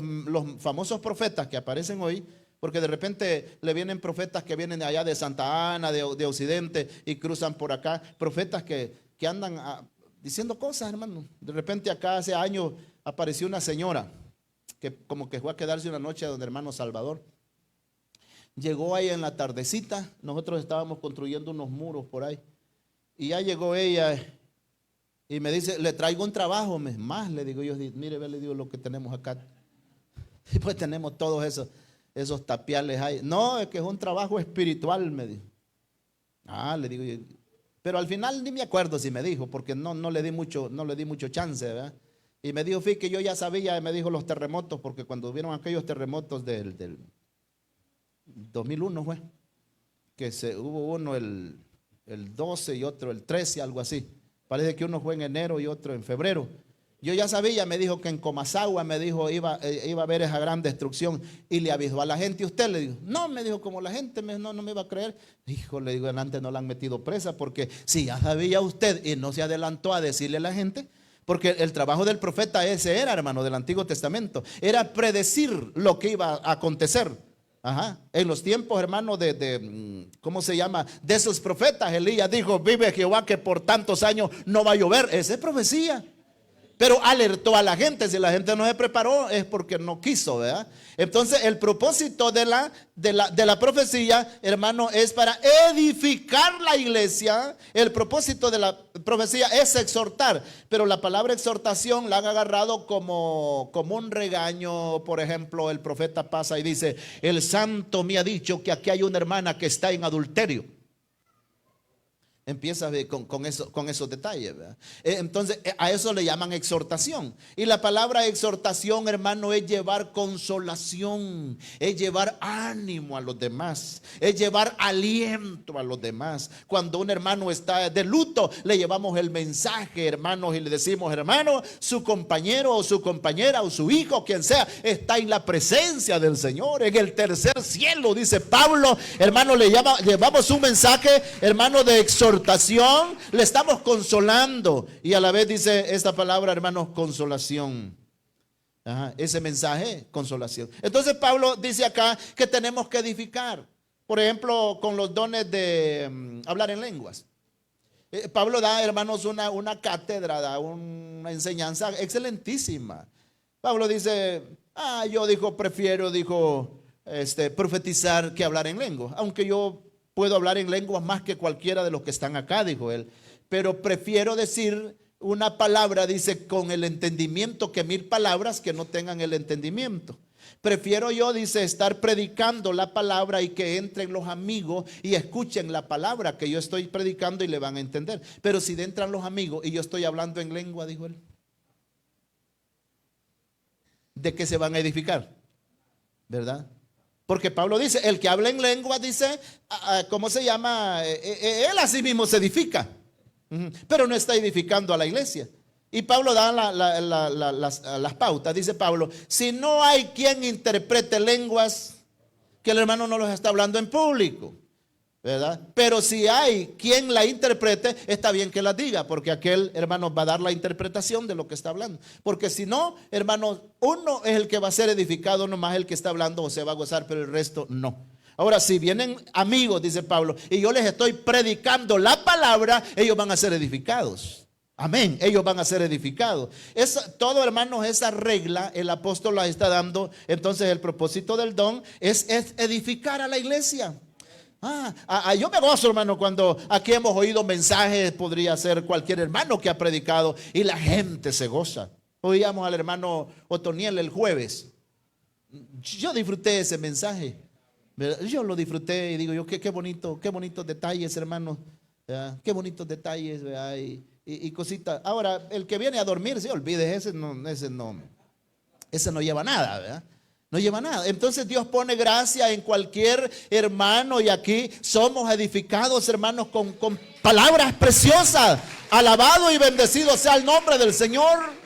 famosos profetas que aparecen hoy, porque de repente le vienen profetas que vienen de allá de Santa Ana, de Occidente, y cruzan por acá. Profetas que andan diciendo cosas, hermano. De repente acá hace años apareció una señora que como que fue a quedarse una noche donde hermano Salvador. Llegó ahí en la tardecita, nosotros estábamos construyendo unos muros por ahí. Y ya llegó ella y me dice, le traigo un trabajo, más le digo yo, mire, ve, le digo lo que tenemos acá. Y pues tenemos todos esos tapiales ahí. No, es que es un trabajo espiritual, me dijo. Le digo yo. Pero al final ni me acuerdo si me dijo, porque no le di mucho chance, ¿verdad? Y me dijo, fíjate que yo ya sabía, me dijo los terremotos, porque cuando vieron aquellos terremotos del 2001 fue, que hubo uno el 12 y otro el 13, algo así. Parece que uno fue en enero y otro en febrero. Yo ya sabía, me dijo que en Comasagua, me dijo, iba a haber esa gran destrucción. Y le avisó a la gente. ¿Y usted? Le dijo, no, me dijo, como la gente no me iba a creer. Hijo, le digo, antes no la han metido presa, porque si ya sabía usted y no se adelantó a decirle a la gente, porque el trabajo del profeta ese era, hermano, del Antiguo Testamento, era predecir lo que iba a acontecer. En los tiempos, hermano, ¿cómo se llama? De esos profetas, Elías dijo, vive Jehová que por tantos años no va a llover. Esa es profecía. Pero alertó a la gente. Si la gente no se preparó es porque no quiso, ¿verdad? Entonces el propósito de la profecía, hermano, es para edificar la iglesia. El propósito de la profecía es exhortar. Pero la palabra exhortación la han agarrado como un regaño. Por ejemplo, el profeta pasa y dice, el santo me ha dicho que aquí hay una hermana que está en adulterio. Empieza con esos detalles, ¿verdad? Entonces a eso le llaman exhortación. Y la palabra exhortación, hermano, es llevar consolación, es llevar ánimo a los demás, es llevar aliento a los demás. Cuando un hermano está de luto, le llevamos el mensaje, hermanos, y le decimos, hermano, su compañero o su compañera o su hijo, quien sea, está en la presencia del Señor, en el tercer cielo, dice Pablo. Hermano, llevamos un mensaje, hermano, de exhortación. Le estamos consolando. Y a la vez dice esta palabra, hermanos, consolación. Ese mensaje, consolación. Entonces Pablo dice acá que tenemos que edificar. Por ejemplo, con los dones de hablar en lenguas. Pablo da, hermanos, una cátedra, da una enseñanza excelentísima. Pablo dice, yo dijo, prefiero, dijo, profetizar que hablar en lengua. Aunque yo puedo hablar en lenguas más que cualquiera de los que están acá, dijo él. Pero prefiero decir una palabra, dice, con el entendimiento que 1000 palabras que no tengan el entendimiento. Prefiero yo, dice, estar predicando la palabra y que entren los amigos y escuchen la palabra que yo estoy predicando y le van a entender. Pero si entran los amigos y yo estoy hablando en lengua, dijo él, ¿de qué se van a edificar? ¿Verdad? Porque Pablo dice, el que habla en lengua, dice, ¿cómo se llama? Él a sí mismo se edifica, pero no está edificando a la iglesia. Y Pablo da las pautas. Dice Pablo, si no hay quien interprete lenguas, que el hermano no los está hablando en público, ¿verdad? Pero si hay quien la interprete, está bien que la diga, porque aquel hermano va a dar la interpretación de lo que está hablando. Porque si no, hermano, uno es el que va a ser edificado, nomás el que está hablando o se va a gozar, pero el resto no. Ahora, si vienen amigos, dice Pablo, y yo les estoy predicando la palabra, ellos van a ser edificados. Amén, ellos van a ser edificados. Todo, hermanos, esa regla el apóstol la está dando. Entonces el propósito del don es edificar a la iglesia. Yo me gozo, hermano, cuando aquí hemos oído mensajes, podría ser cualquier hermano que ha predicado y la gente se goza. Oíamos al hermano Otoniel el jueves. Yo disfruté ese mensaje. Yo lo disfruté y digo yo, qué bonitos detalles, hermano. Qué bonitos detalles, ¿verdad? Y cositas. Ahora, el que viene a dormir, se olvide, ese no lleva nada, ¿verdad? No lleva nada. Entonces Dios pone gracia en cualquier hermano y aquí somos edificados, hermanos, con palabras preciosas. Alabado y bendecido sea el nombre del Señor.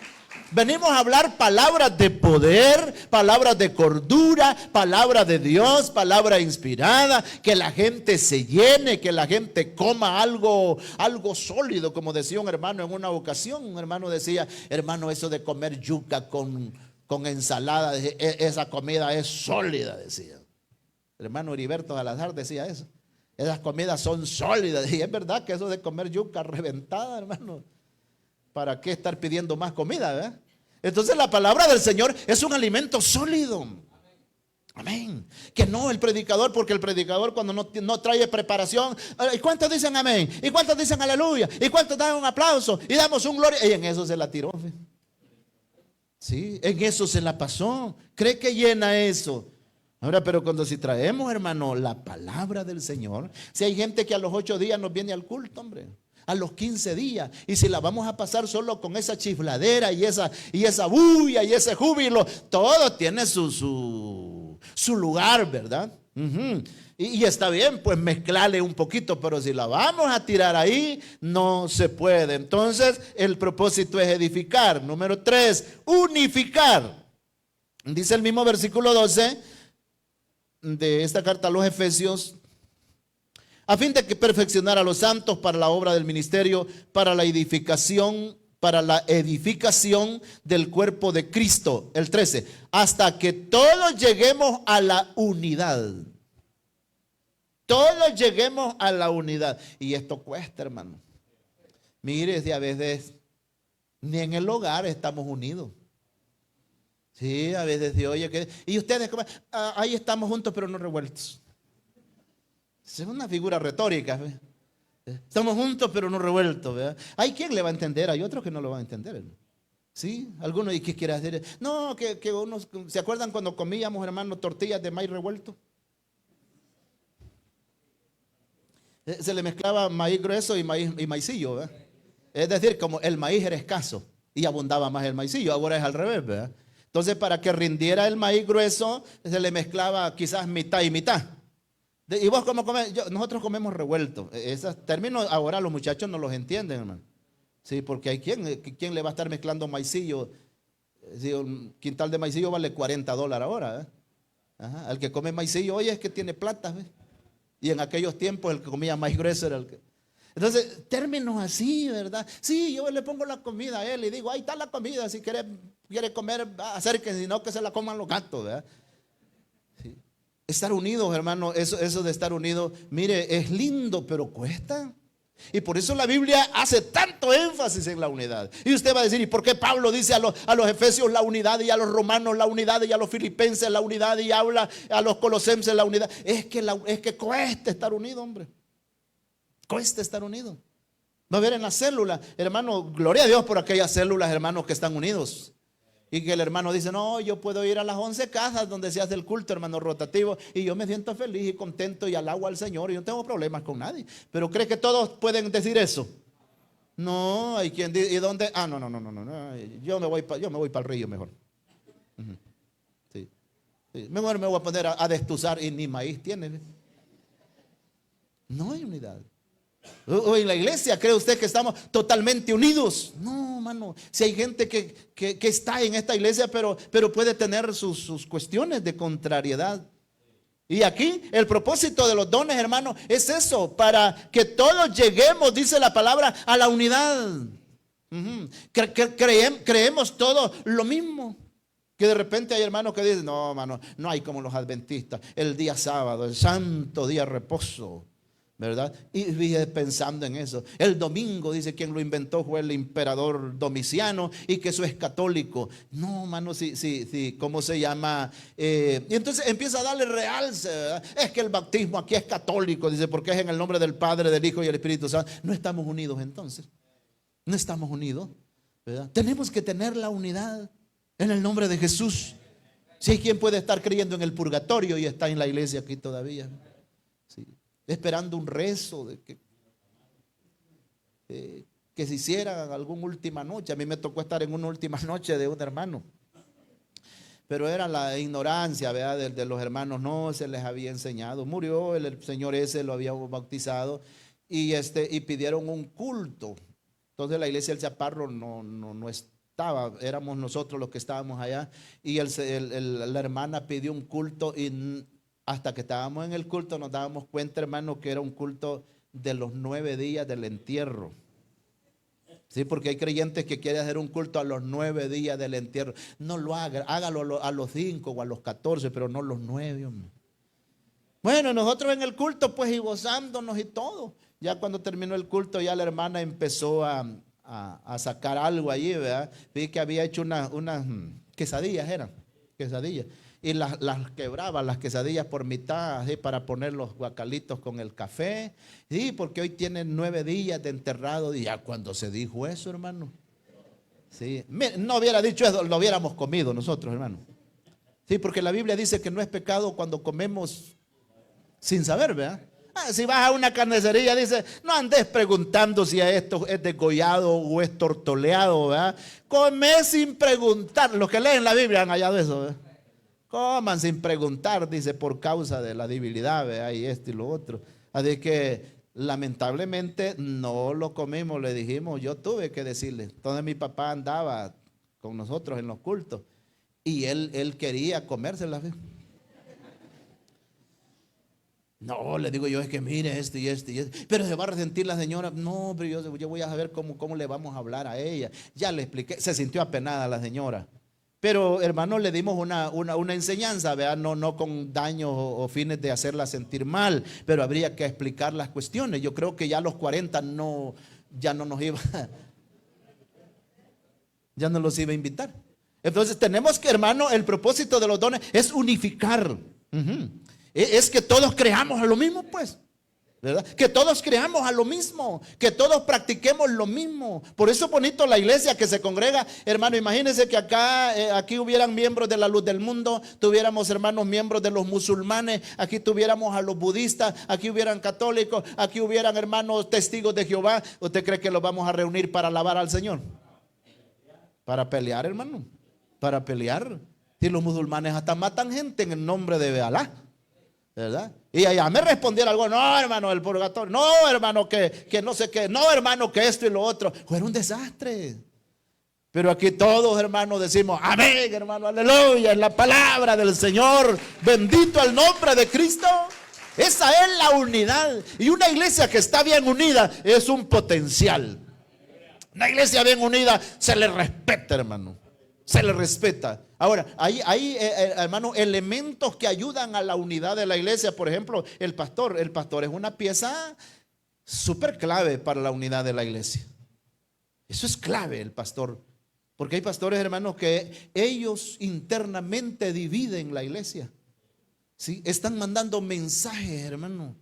Venimos a hablar palabras de poder, palabras de cordura, palabras de Dios, palabra inspirada, que la gente se llene, que la gente coma algo sólido, como decía un hermano en una ocasión. Un hermano decía, hermano, eso de comer yuca con ensalada, esa comida es sólida, decía. El hermano Heriberto Salazar decía eso. Esas comidas son sólidas. Y es verdad que eso de comer yuca reventada, hermano, ¿para qué estar pidiendo más comida, verdad? Entonces la palabra del Señor es un alimento sólido. Amén. Que no el predicador, porque el predicador cuando no trae preparación, ¿y cuántos dicen amén? ¿Y cuántos dicen aleluya? ¿Y cuántos dan un aplauso? Y damos un gloria. Y en eso se la tiró. Sí, en eso se la pasó. ¿Cree que llena eso? Ahora, pero cuando si traemos, hermano, la palabra del Señor, si hay gente que a los 8 días nos viene al culto, hombre, a los 15 días, y si la vamos a pasar solo con esa chifladera y esa bulla y ese júbilo, todo tiene su lugar, ¿verdad? Y está bien, pues mezclarle un poquito, pero si la vamos a tirar ahí, no se puede. Entonces, el propósito es edificar. Número 3, unificar. Dice el mismo versículo 12 de esta carta a los Efesios, a fin de que perfeccionara a los santos para la obra del ministerio, para la edificación del cuerpo de Cristo. El 13, hasta que todos lleguemos a la unidad. Todos lleguemos a la unidad. Y esto cuesta, hermano. Mire, si a veces ni en el hogar estamos unidos. Sí, a veces se oye y ustedes, ahí estamos juntos pero no revueltos. Es una figura retórica, ¿verdad? Estamos juntos pero no revueltos, ¿verdad? Hay quien le va a entender, hay otros que no lo van a entender, ¿verdad? Sí, algunos, ¿y qué quiere hacer? No, que unos, ¿se acuerdan cuando comíamos, hermano, tortillas de maíz revuelto? Se le mezclaba maíz grueso y maicillo, ¿verdad? Es decir, como el maíz era escaso y abundaba más el maicillo, ahora es al revés, ¿verdad? Entonces, para que rindiera el maíz grueso, se le mezclaba quizás mitad y mitad. ¿Y vos cómo comes? Nosotros comemos revuelto. Esos términos ahora los muchachos no los entienden, hermano. Sí, porque hay quien le va a estar mezclando maicillo. Si un quintal de maicillo vale $40 ahora, ¿eh? Ajá. El que come maicillo hoy es que tiene plata, ¿ves? Y en aquellos tiempos el que comía maíz grueso era el que... Entonces, términos así, ¿verdad? Sí, yo le pongo la comida a él y digo, ahí está la comida, si quiere comer, acérquense, si no que se la coman los gatos, ¿verdad? Sí. Estar unidos, hermano, eso de estar unidos, mire, es lindo, pero cuesta. Y por eso la Biblia hace tanto énfasis en la unidad. Y usted va a decir, ¿y por qué Pablo dice a los efesios la unidad, y a los romanos la unidad, y a los filipenses la unidad, y habla a los colosenses la unidad? Es que cuesta estar unido, hombre. Cuesta estar unido. Va a ver en la célula, hermano, gloria a Dios por aquellas células, hermanos, que están unidos. Y que el hermano dice, no, yo puedo ir a las 11 casas donde se hace el culto, hermano, rotativo, y yo me siento feliz y contento y alabo al Señor y no tengo problemas con nadie. Pero ¿cree que todos pueden decir eso? No, hay quien dice, ¿y dónde? No, yo me voy para el río mejor. Sí. Mejor me voy a poner a destuzar y ni maíz tiene. No hay unidad. O en la iglesia, ¿cree usted que estamos totalmente unidos? No, mano. Si hay gente que está en esta iglesia, pero puede tener sus cuestiones de contrariedad. Y aquí el propósito de los dones, hermano, es eso, para que todos lleguemos, dice la palabra, a la unidad. Creemos todos lo mismo. Que de repente hay hermanos que dicen, no, mano, no hay como los adventistas, el día sábado, el santo día de reposo, ¿verdad? Y vive pensando en eso. El domingo, dice, quien lo inventó fue el emperador Domiciano, y que eso es católico. No, mano, sí, ¿cómo se llama? Y entonces empieza a darle realce, ¿verdad? Es que el bautismo aquí es católico, dice, porque es en el nombre del Padre, del Hijo y del Espíritu Santo. No estamos unidos entonces. No estamos unidos, ¿verdad? Tenemos que tener la unidad en el nombre de Jesús. Si hay quien puede estar creyendo en el purgatorio y está en la iglesia aquí todavía, sí, esperando un rezo de que se hiciera alguna última noche. A mí me tocó estar en una última noche de un hermano, pero era la ignorancia, ¿verdad? De los hermanos, no se les había enseñado. Murió el señor ese, lo había bautizado, y pidieron un culto. Entonces la iglesia del Chaparro no estaba, éramos nosotros los que estábamos allá, y la hermana pidió un culto, y hasta que estábamos en el culto nos dábamos cuenta, hermano, que era un culto de los 9 días del entierro. Sí, porque hay creyentes que quieren hacer un culto a los 9 días del entierro. No lo haga, hágalo a los 5 o a los 14, pero no los 9, hombre. Bueno, nosotros en el culto, pues, y gozándonos y todo. Ya cuando terminó el culto, ya la hermana empezó a sacar algo allí, ¿verdad? Vi que había hecho unas quesadillas, eran quesadillas. Y las quebraba las quesadillas por mitad, así, para poner los guacalitos con el café. Sí, porque hoy tienen 9 días de enterrado. Y ya cuando se dijo eso, hermano, sí, no hubiera dicho eso, lo hubiéramos comido nosotros, hermano. Sí, porque la Biblia dice que no es pecado cuando comemos sin saber, ¿verdad? Si vas a una carnicería, dice, no andes preguntando si esto es degollado o es tortoleado, ¿verdad? Come sin preguntar. Los que leen la Biblia han hallado eso, ¿verdad? Coman sin preguntar, dice, por causa de la debilidad, ¿verdad? Y esto y lo otro. Así que lamentablemente no lo comimos, le dijimos, yo tuve que decirle. Entonces mi papá andaba con nosotros en los cultos y él quería comérsela. No, le digo yo, es que mire esto y esto y esto. Pero se va a resentir la señora. No, pero yo voy a saber cómo le vamos a hablar a ella. Ya le expliqué, se sintió apenada la señora. Pero, hermano, le dimos una enseñanza, ¿verdad? No con daños o fines de hacerla sentir mal, pero habría que explicar las cuestiones. Yo creo que ya a los 40 ya no nos iba, ya no los iba a invitar. Entonces tenemos que, hermano, el propósito de los dones es unificar. Es que todos creamos a lo mismo, pues, ¿verdad? Que todos creamos a lo mismo, que todos practiquemos lo mismo. Por eso es bonito la iglesia que se congrega, hermano. Imagínense que aquí hubieran miembros de la Luz del Mundo, tuviéramos hermanos miembros de los musulmanes, aquí tuviéramos a los budistas, aquí hubieran católicos, aquí hubieran hermanos testigos de Jehová. ¿Usted cree que los vamos a reunir para alabar al Señor? Para pelear, hermano, para pelear. Si los musulmanes hasta matan gente en el nombre de Alá, ¿verdad? Y allá me respondieron algo, no, hermano, el purgatorio, no, hermano, que no sé qué, no, hermano, que esto y lo otro. Fue un desastre. Pero aquí todos, hermanos, decimos amén, hermano, aleluya, es la palabra del Señor, bendito el nombre de Cristo. Esa es la unidad. Y una iglesia que está bien unida es un potencial. Una iglesia bien unida se le respeta, hermano, se le respeta. Ahora, hay hermano, elementos que ayudan a la unidad de la iglesia. Por ejemplo, el pastor es una pieza súper clave para la unidad de la iglesia. Eso es clave, el pastor. Porque hay pastores, hermanos, que ellos internamente dividen la iglesia. ¿Sí? Están mandando mensajes, hermano.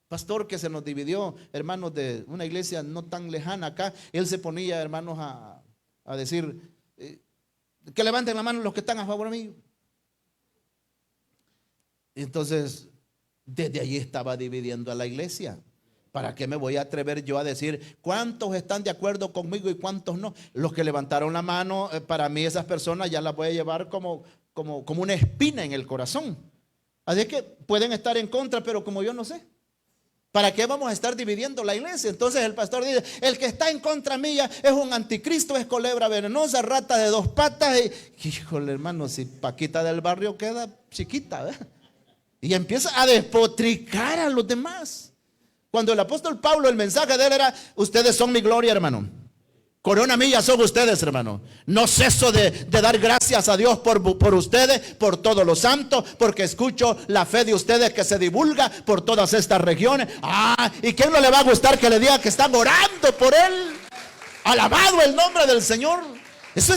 Pastor que se nos dividió, hermanos, de una iglesia no tan lejana acá. Él se ponía, hermanos, a decir, que levanten la mano los que están a favor de mí. Entonces, desde allí estaba dividiendo a la iglesia. ¿Para qué me voy a atrever yo a decir cuántos están de acuerdo conmigo y cuántos no? Los que levantaron la mano, para mí esas personas ya las voy a llevar como una espina en el corazón. Así que pueden estar en contra, pero como yo no sé, ¿para qué vamos a estar dividiendo la iglesia? Entonces el pastor dice, el que está en contra mía es un anticristo, es culebra venenosa, rata de dos patas. Híjole, hermano, si Paquita del barrio queda chiquita, ¿verdad? Y empieza a despotricar a los demás. Cuando el apóstol Pablo, el mensaje de él era, ustedes son mi gloria, hermano. Corona mía son ustedes, hermano. No ceso de dar gracias a Dios por ustedes, por todos los santos, porque escucho la fe de ustedes que se divulga por todas estas regiones. ¿Y quién no le va a gustar que le diga que están orando por él? Alabado el nombre del Señor. Eso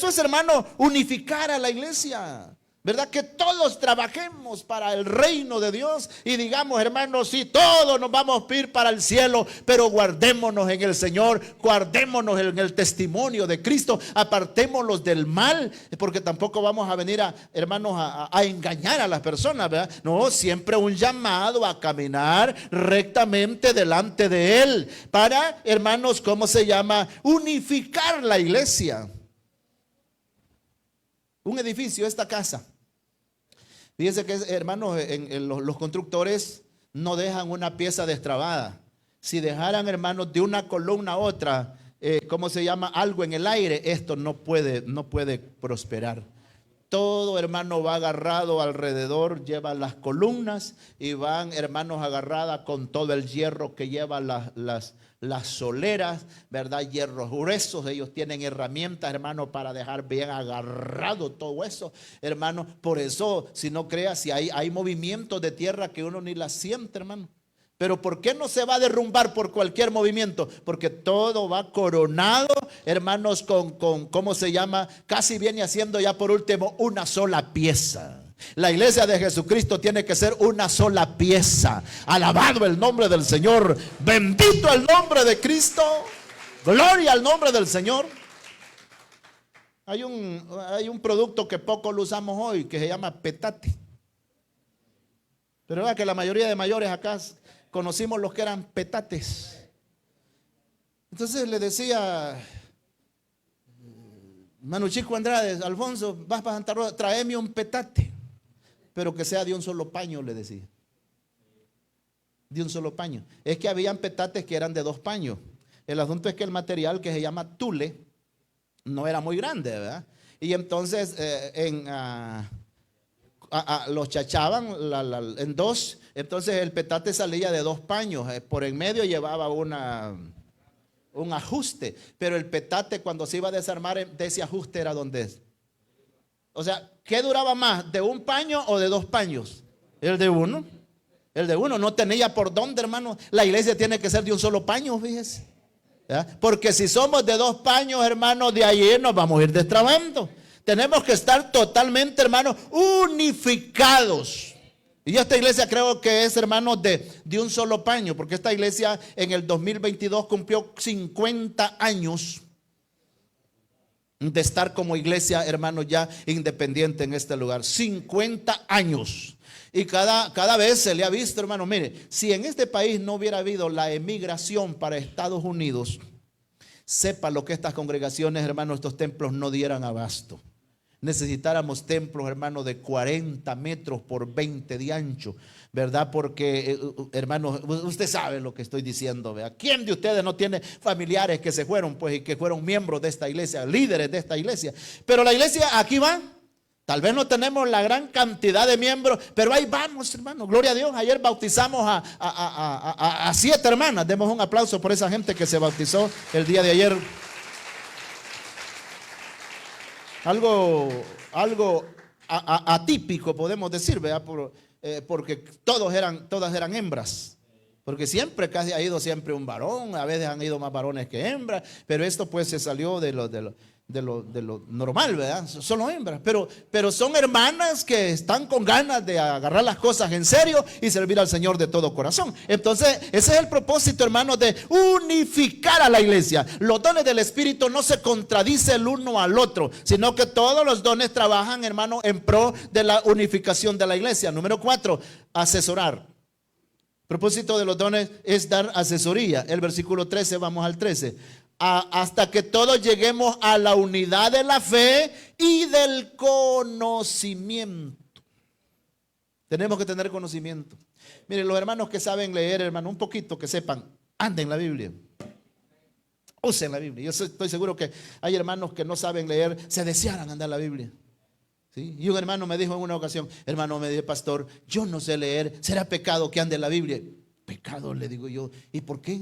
es, hermano, unificar a la iglesia. ¿Verdad? Que todos trabajemos para el reino de Dios y digamos, hermanos, sí, todos nos vamos a ir para el cielo, pero guardémonos en el Señor, guardémonos en el testimonio de Cristo, apartémonos del mal, porque tampoco vamos a venir hermanos, a engañar a las personas, ¿verdad? No, siempre un llamado a caminar rectamente delante de Él, para, hermanos, ¿cómo se llama? Unificar la iglesia. Un edificio, esta casa. Fíjense que, hermanos, los constructores no dejan una pieza destrabada. Si dejaran, hermanos, de una columna a otra, ¿cómo se llama? Algo en el aire, esto no puede prosperar. Todo, hermano, va agarrado alrededor, lleva las columnas y van, hermanos, agarradas con todo el hierro que lleva las soleras, ¿verdad? Hierros gruesos. Ellos tienen herramientas, hermano, para dejar bien agarrado todo eso, hermano. Por eso, si no creas, si hay movimientos de tierra que uno ni la siente, hermano. Pero ¿por qué no se va a derrumbar por cualquier movimiento? Porque todo va coronado, hermanos, con ¿cómo se llama? Casi viene haciendo ya por último una sola pieza. La iglesia de Jesucristo tiene que ser una sola pieza. Alabado el nombre del Señor. Bendito el nombre de Cristo. Gloria al nombre del Señor. Hay un producto que poco lo usamos hoy que se llama petate. Pero vea que la mayoría de mayores acá conocimos los que eran petates. Entonces le decía Manu Chico Andrade, Alfonso, vas para Santa Rosa, tráeme un petate, pero que sea de un solo paño, le decía. De un solo paño. Es que habían petates que eran de dos paños. El asunto es que el material, que se llama tule, no era muy grande, ¿verdad? Y entonces los chachaban en dos. Entonces el petate salía de dos paños. Por en medio llevaba un ajuste. Pero el petate, cuando se iba a desarmar, de ese ajuste era donde es. O sea, ¿qué duraba más? ¿De un paño o de dos paños? El de uno. El de uno no tenía por dónde, hermano. La iglesia tiene que ser de un solo paño, fíjese. ¿Ya? Porque si somos de dos paños, hermano, de allí nos vamos a ir destrabando. Tenemos que estar totalmente, hermano, unificados. Y esta iglesia creo que es, hermano, de un solo paño, porque esta iglesia en el 2022 cumplió 50 años de estar como iglesia, hermano, ya independiente en este lugar. 50 años. Y cada vez se le ha visto, hermano, mire, si en este país no hubiera habido la emigración para Estados Unidos, sepa lo que estas congregaciones, hermano, estos templos no dieran abasto. Necesitáramos templos, hermano, de 40 metros por 20 de ancho, ¿verdad? Porque, hermano, usted sabe lo que estoy diciendo, ¿verdad? ¿Quién de ustedes no tiene familiares que se fueron, pues, y que fueron miembros de esta iglesia, líderes de esta iglesia? Pero la iglesia aquí va. Tal vez no tenemos la gran cantidad de miembros, pero ahí vamos, hermano. Gloria a Dios. Ayer bautizamos a 7 hermanas. Demos un aplauso por esa gente que se bautizó el día de ayer. Algo atípico, podemos decir, ¿verdad? Porque todas eran hembras. Porque siempre, casi ha ido siempre un varón, a veces han ido más varones que hembras, pero esto pues se salió de lo normal, ¿verdad? Solo hembras, pero son hermanas que están con ganas de agarrar las cosas en serio y servir al Señor de todo corazón. Entonces, ese es el propósito, hermanos, de unificar a la iglesia. Los dones del Espíritu no se contradicen el uno al otro, sino que todos los dones trabajan, hermano, en pro de la unificación de la iglesia. Número 4, asesorar. El propósito de los dones es dar asesoría. El versículo 13, vamos al 13. Hasta que todos lleguemos a la unidad de la fe y del conocimiento. Tenemos que tener conocimiento. Miren, los hermanos que saben leer, hermano, un poquito que sepan, anden la Biblia. Usen la Biblia. Yo estoy seguro que hay hermanos que no saben leer, se desearan andar la Biblia. ¿Sí? Y un hermano me dijo en una ocasión, hermano, me dijo, pastor, yo no sé leer, ¿será pecado que ande la Biblia? Pecado, le digo yo. ¿Y por qué?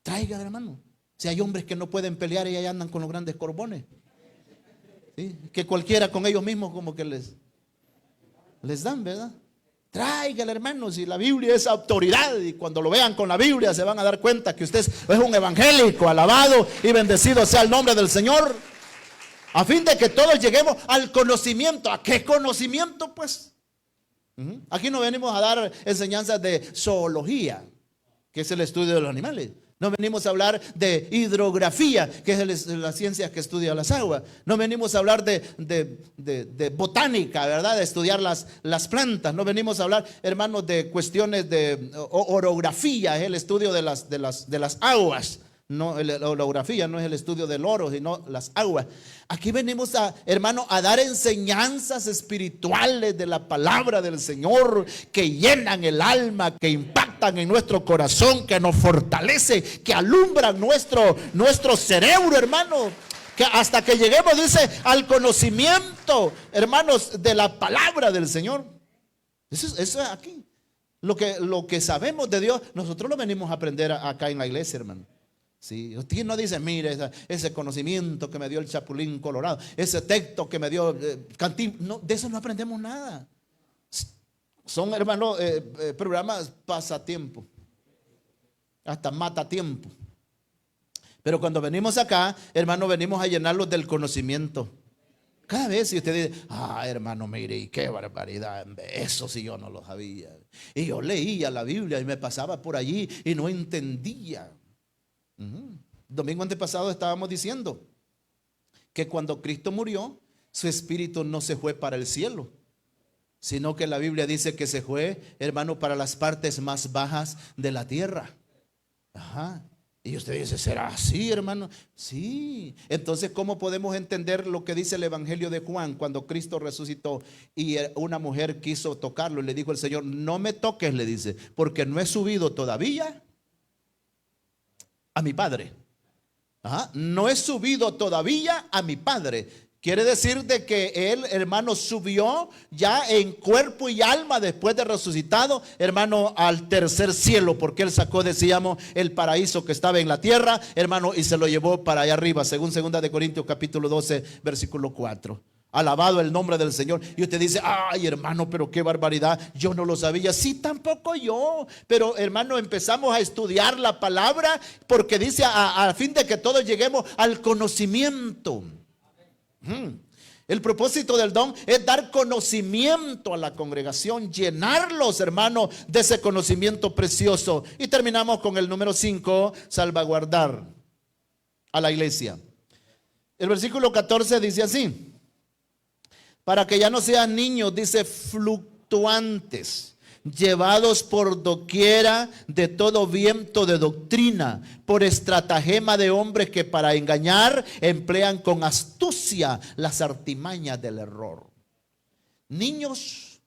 Traiga, hermano. Si hay hombres que no pueden pelear y ahí andan con los grandes corbones, ¿sí? Que cualquiera con ellos mismos como que les dan, ¿verdad? Tráigale, hermano, si la Biblia es autoridad, y cuando lo vean con la Biblia se van a dar cuenta que usted es un evangélico. Alabado y bendecido sea el nombre del Señor, a fin de que todos lleguemos al conocimiento. ¿A qué conocimiento? Pues aquí no venimos a dar enseñanzas de zoología, que es el estudio de los animales. No venimos a hablar de hidrografía, que es la ciencia que estudia las aguas. No venimos a hablar de botánica, ¿verdad? De estudiar las plantas. No venimos a hablar, hermanos, de cuestiones de orografía, es el estudio de las aguas. No, la orografía no es el estudio del oro, sino las aguas. Aquí venimos hermano, a dar enseñanzas espirituales de la palabra del Señor, que llenan el alma, que impactan en nuestro corazón, que nos fortalece, que alumbran nuestro cerebro, hermano. Que hasta que lleguemos, dice, al conocimiento, hermanos, de la palabra del Señor. Eso es aquí. Lo que sabemos de Dios, nosotros lo venimos a aprender acá en la iglesia, hermano. Sí, usted no dice, mire, ese conocimiento que me dio el Chapulín Colorado, ese texto que me dio Cantín, no, de eso no aprendemos nada. Son, hermano, programas pasatiempo, hasta mata tiempo. Pero cuando venimos acá, hermano, venimos a llenarlos del conocimiento. Cada vez si usted dice, hermano, mire, y qué barbaridad, eso sí yo no lo sabía. Y yo leía la Biblia y me pasaba por allí y no entendía. Domingo antepasado estábamos diciendo que cuando Cristo murió, su espíritu no se fue para el cielo, sino que la Biblia dice que se fue, hermano, para las partes más bajas de la tierra. Y usted dice, ¿será así, hermano? Sí. Entonces, ¿cómo podemos entender lo que dice el Evangelio de Juan cuando Cristo resucitó y una mujer quiso tocarlo y le dijo el Señor, no me toques, le dice, porque no he subido todavía a mi Padre. No he subido todavía a mi Padre. Quiere decir de que él, hermano, subió ya en cuerpo y alma después de resucitado, hermano, al tercer cielo, porque él sacó, decíamos, el paraíso que estaba en la tierra, hermano, y se lo llevó para allá arriba, según 2 de Corintios capítulo 12, versículo 4. Alabado el nombre del Señor. Y usted dice, ay, hermano, pero qué barbaridad, yo no lo sabía. Sí, tampoco yo. Pero, hermano, empezamos a estudiar la palabra porque dice a fin de que todos lleguemos al conocimiento. El propósito del don es dar conocimiento a la congregación, llenarlos, hermano, de ese conocimiento precioso. Y terminamos con el número 5, salvaguardar a la iglesia. El versículo 14 dice así: para que ya no sean niños, dice, fluctuantes, llevados por doquiera de todo viento de doctrina, por estratagema de hombres que para engañar emplean con astucia las artimañas del error. Niños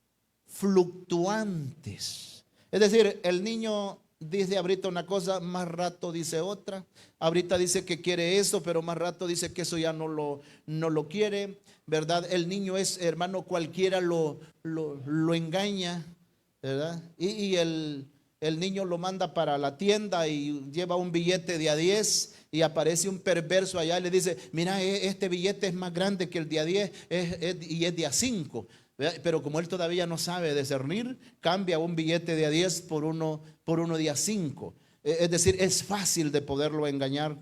fluctuantes. Es decir, el niño dice ahorita una cosa, más rato dice otra. Ahorita dice que quiere eso, pero más rato dice que eso ya no lo quiere, ¿verdad? El niño es, hermano, cualquiera lo engaña, ¿verdad? Y el niño lo manda para la tienda y lleva un billete de a 10 y aparece un perverso allá y le dice, mira, este billete es más grande que el de a 10 y es de a 5. Pero como él todavía no sabe discernir, cambia un billete de a 10 por uno de a 5. Es decir, es fácil de poderlo engañar.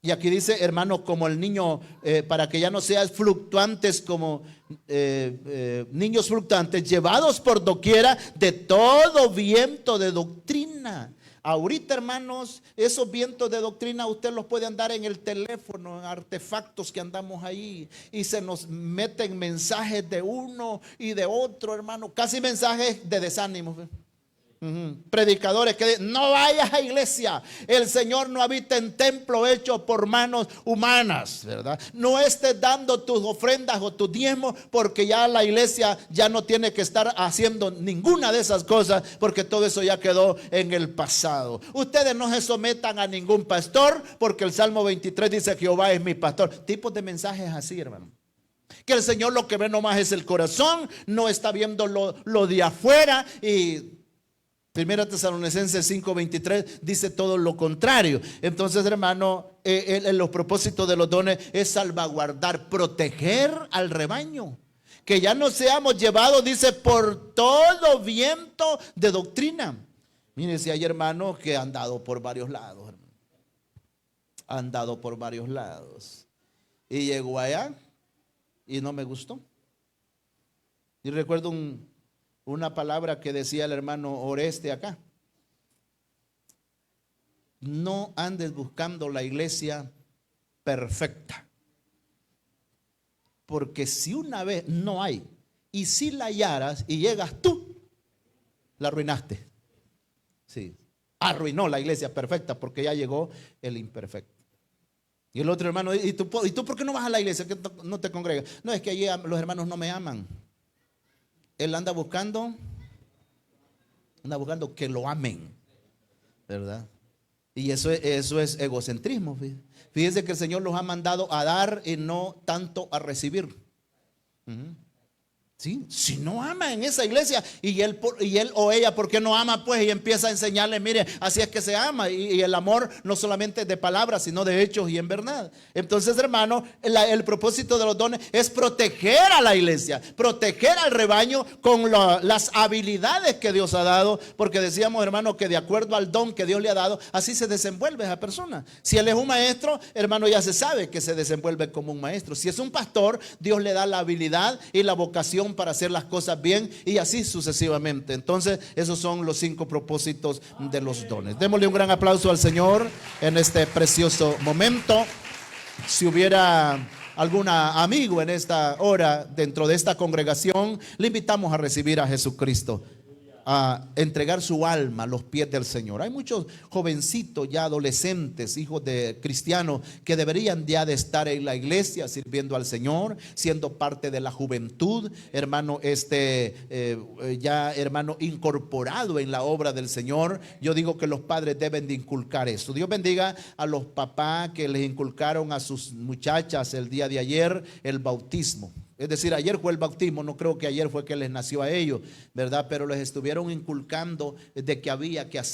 Y aquí dice, hermano, como el niño, para que ya no seas fluctuantes como niños fluctuantes, llevados por doquiera de todo viento de doctrina. Ahorita, hermanos, esos vientos de doctrina usted los puede andar en el teléfono, en artefactos que andamos ahí, y se nos meten mensajes de uno y de otro, hermano, casi mensajes de desánimo. Predicadores que dicen, no vayas a iglesia, el Señor no habita en templo hecho por manos humanas, ¿verdad? No estés dando tus ofrendas o tus diezmos, porque ya la iglesia ya no tiene que estar haciendo ninguna de esas cosas, porque todo eso ya quedó en el pasado. Ustedes no se sometan a ningún pastor, porque el Salmo 23 dice, Jehová es mi pastor. Tipos de mensajes así, hermano. Que el Señor lo que ve nomás es el corazón, no está viendo lo de afuera. Y Primera Tesalonicenses 5:23 dice todo lo contrario. Entonces, hermano, los propósitos de los dones es salvaguardar, proteger al rebaño. Que ya no seamos llevados, dice, por todo viento de doctrina. Miren, si hay hermanos que han dado por varios lados, hermano. Han dado por varios lados. Y llegó allá y no me gustó. Y recuerdo una palabra que decía el hermano Oreste acá. No andes buscando la iglesia perfecta. Porque si una vez no hay, y si la hallaras y llegas tú, la arruinaste. Sí, arruinó la iglesia perfecta porque ya llegó el imperfecto. Y el otro hermano, ¿y tú por qué no vas a la iglesia? ¿Que no te congregas? No, es que allí los hermanos no me aman. Él anda buscando que lo amen, ¿verdad? Y eso es egocentrismo. Fíjense que el Señor los ha mandado a dar y no tanto a recibir. ¿Sí? Si no ama en esa iglesia y él o ella, ¿por qué no ama? Pues y empieza a enseñarle, mire, así es que se ama. Y el amor no solamente de palabras, sino de hechos y en verdad. Entonces, hermano, el propósito de los dones es proteger a la iglesia, proteger al rebaño con las habilidades que Dios ha dado. Porque decíamos, hermano, que de acuerdo al don que Dios le ha dado, así se desenvuelve esa persona. Si él es un maestro, hermano, ya se sabe que se desenvuelve como un maestro. Si es un pastor, Dios le da la habilidad y la vocación para hacer las cosas bien, y así sucesivamente. Entonces, esos son los 5 propósitos de los dones. Démosle un gran aplauso al Señor en este precioso momento. Si hubiera algún amigo en esta hora dentro de esta congregación, le invitamos a recibir a Jesucristo, a entregar su alma a los pies del Señor. Hay muchos jovencitos ya adolescentes, hijos de cristianos, que deberían ya de estar en la iglesia sirviendo al Señor, siendo parte de la juventud, hermano, ya hermano incorporado en la obra del Señor. Yo digo que los padres deben de inculcar eso. Dios bendiga a los papás que les inculcaron a sus muchachas el día de ayer el bautismo. Es decir, ayer fue el bautismo, no creo que ayer fue que les nació a ellos, ¿verdad? Pero les estuvieron inculcando de que había que hacer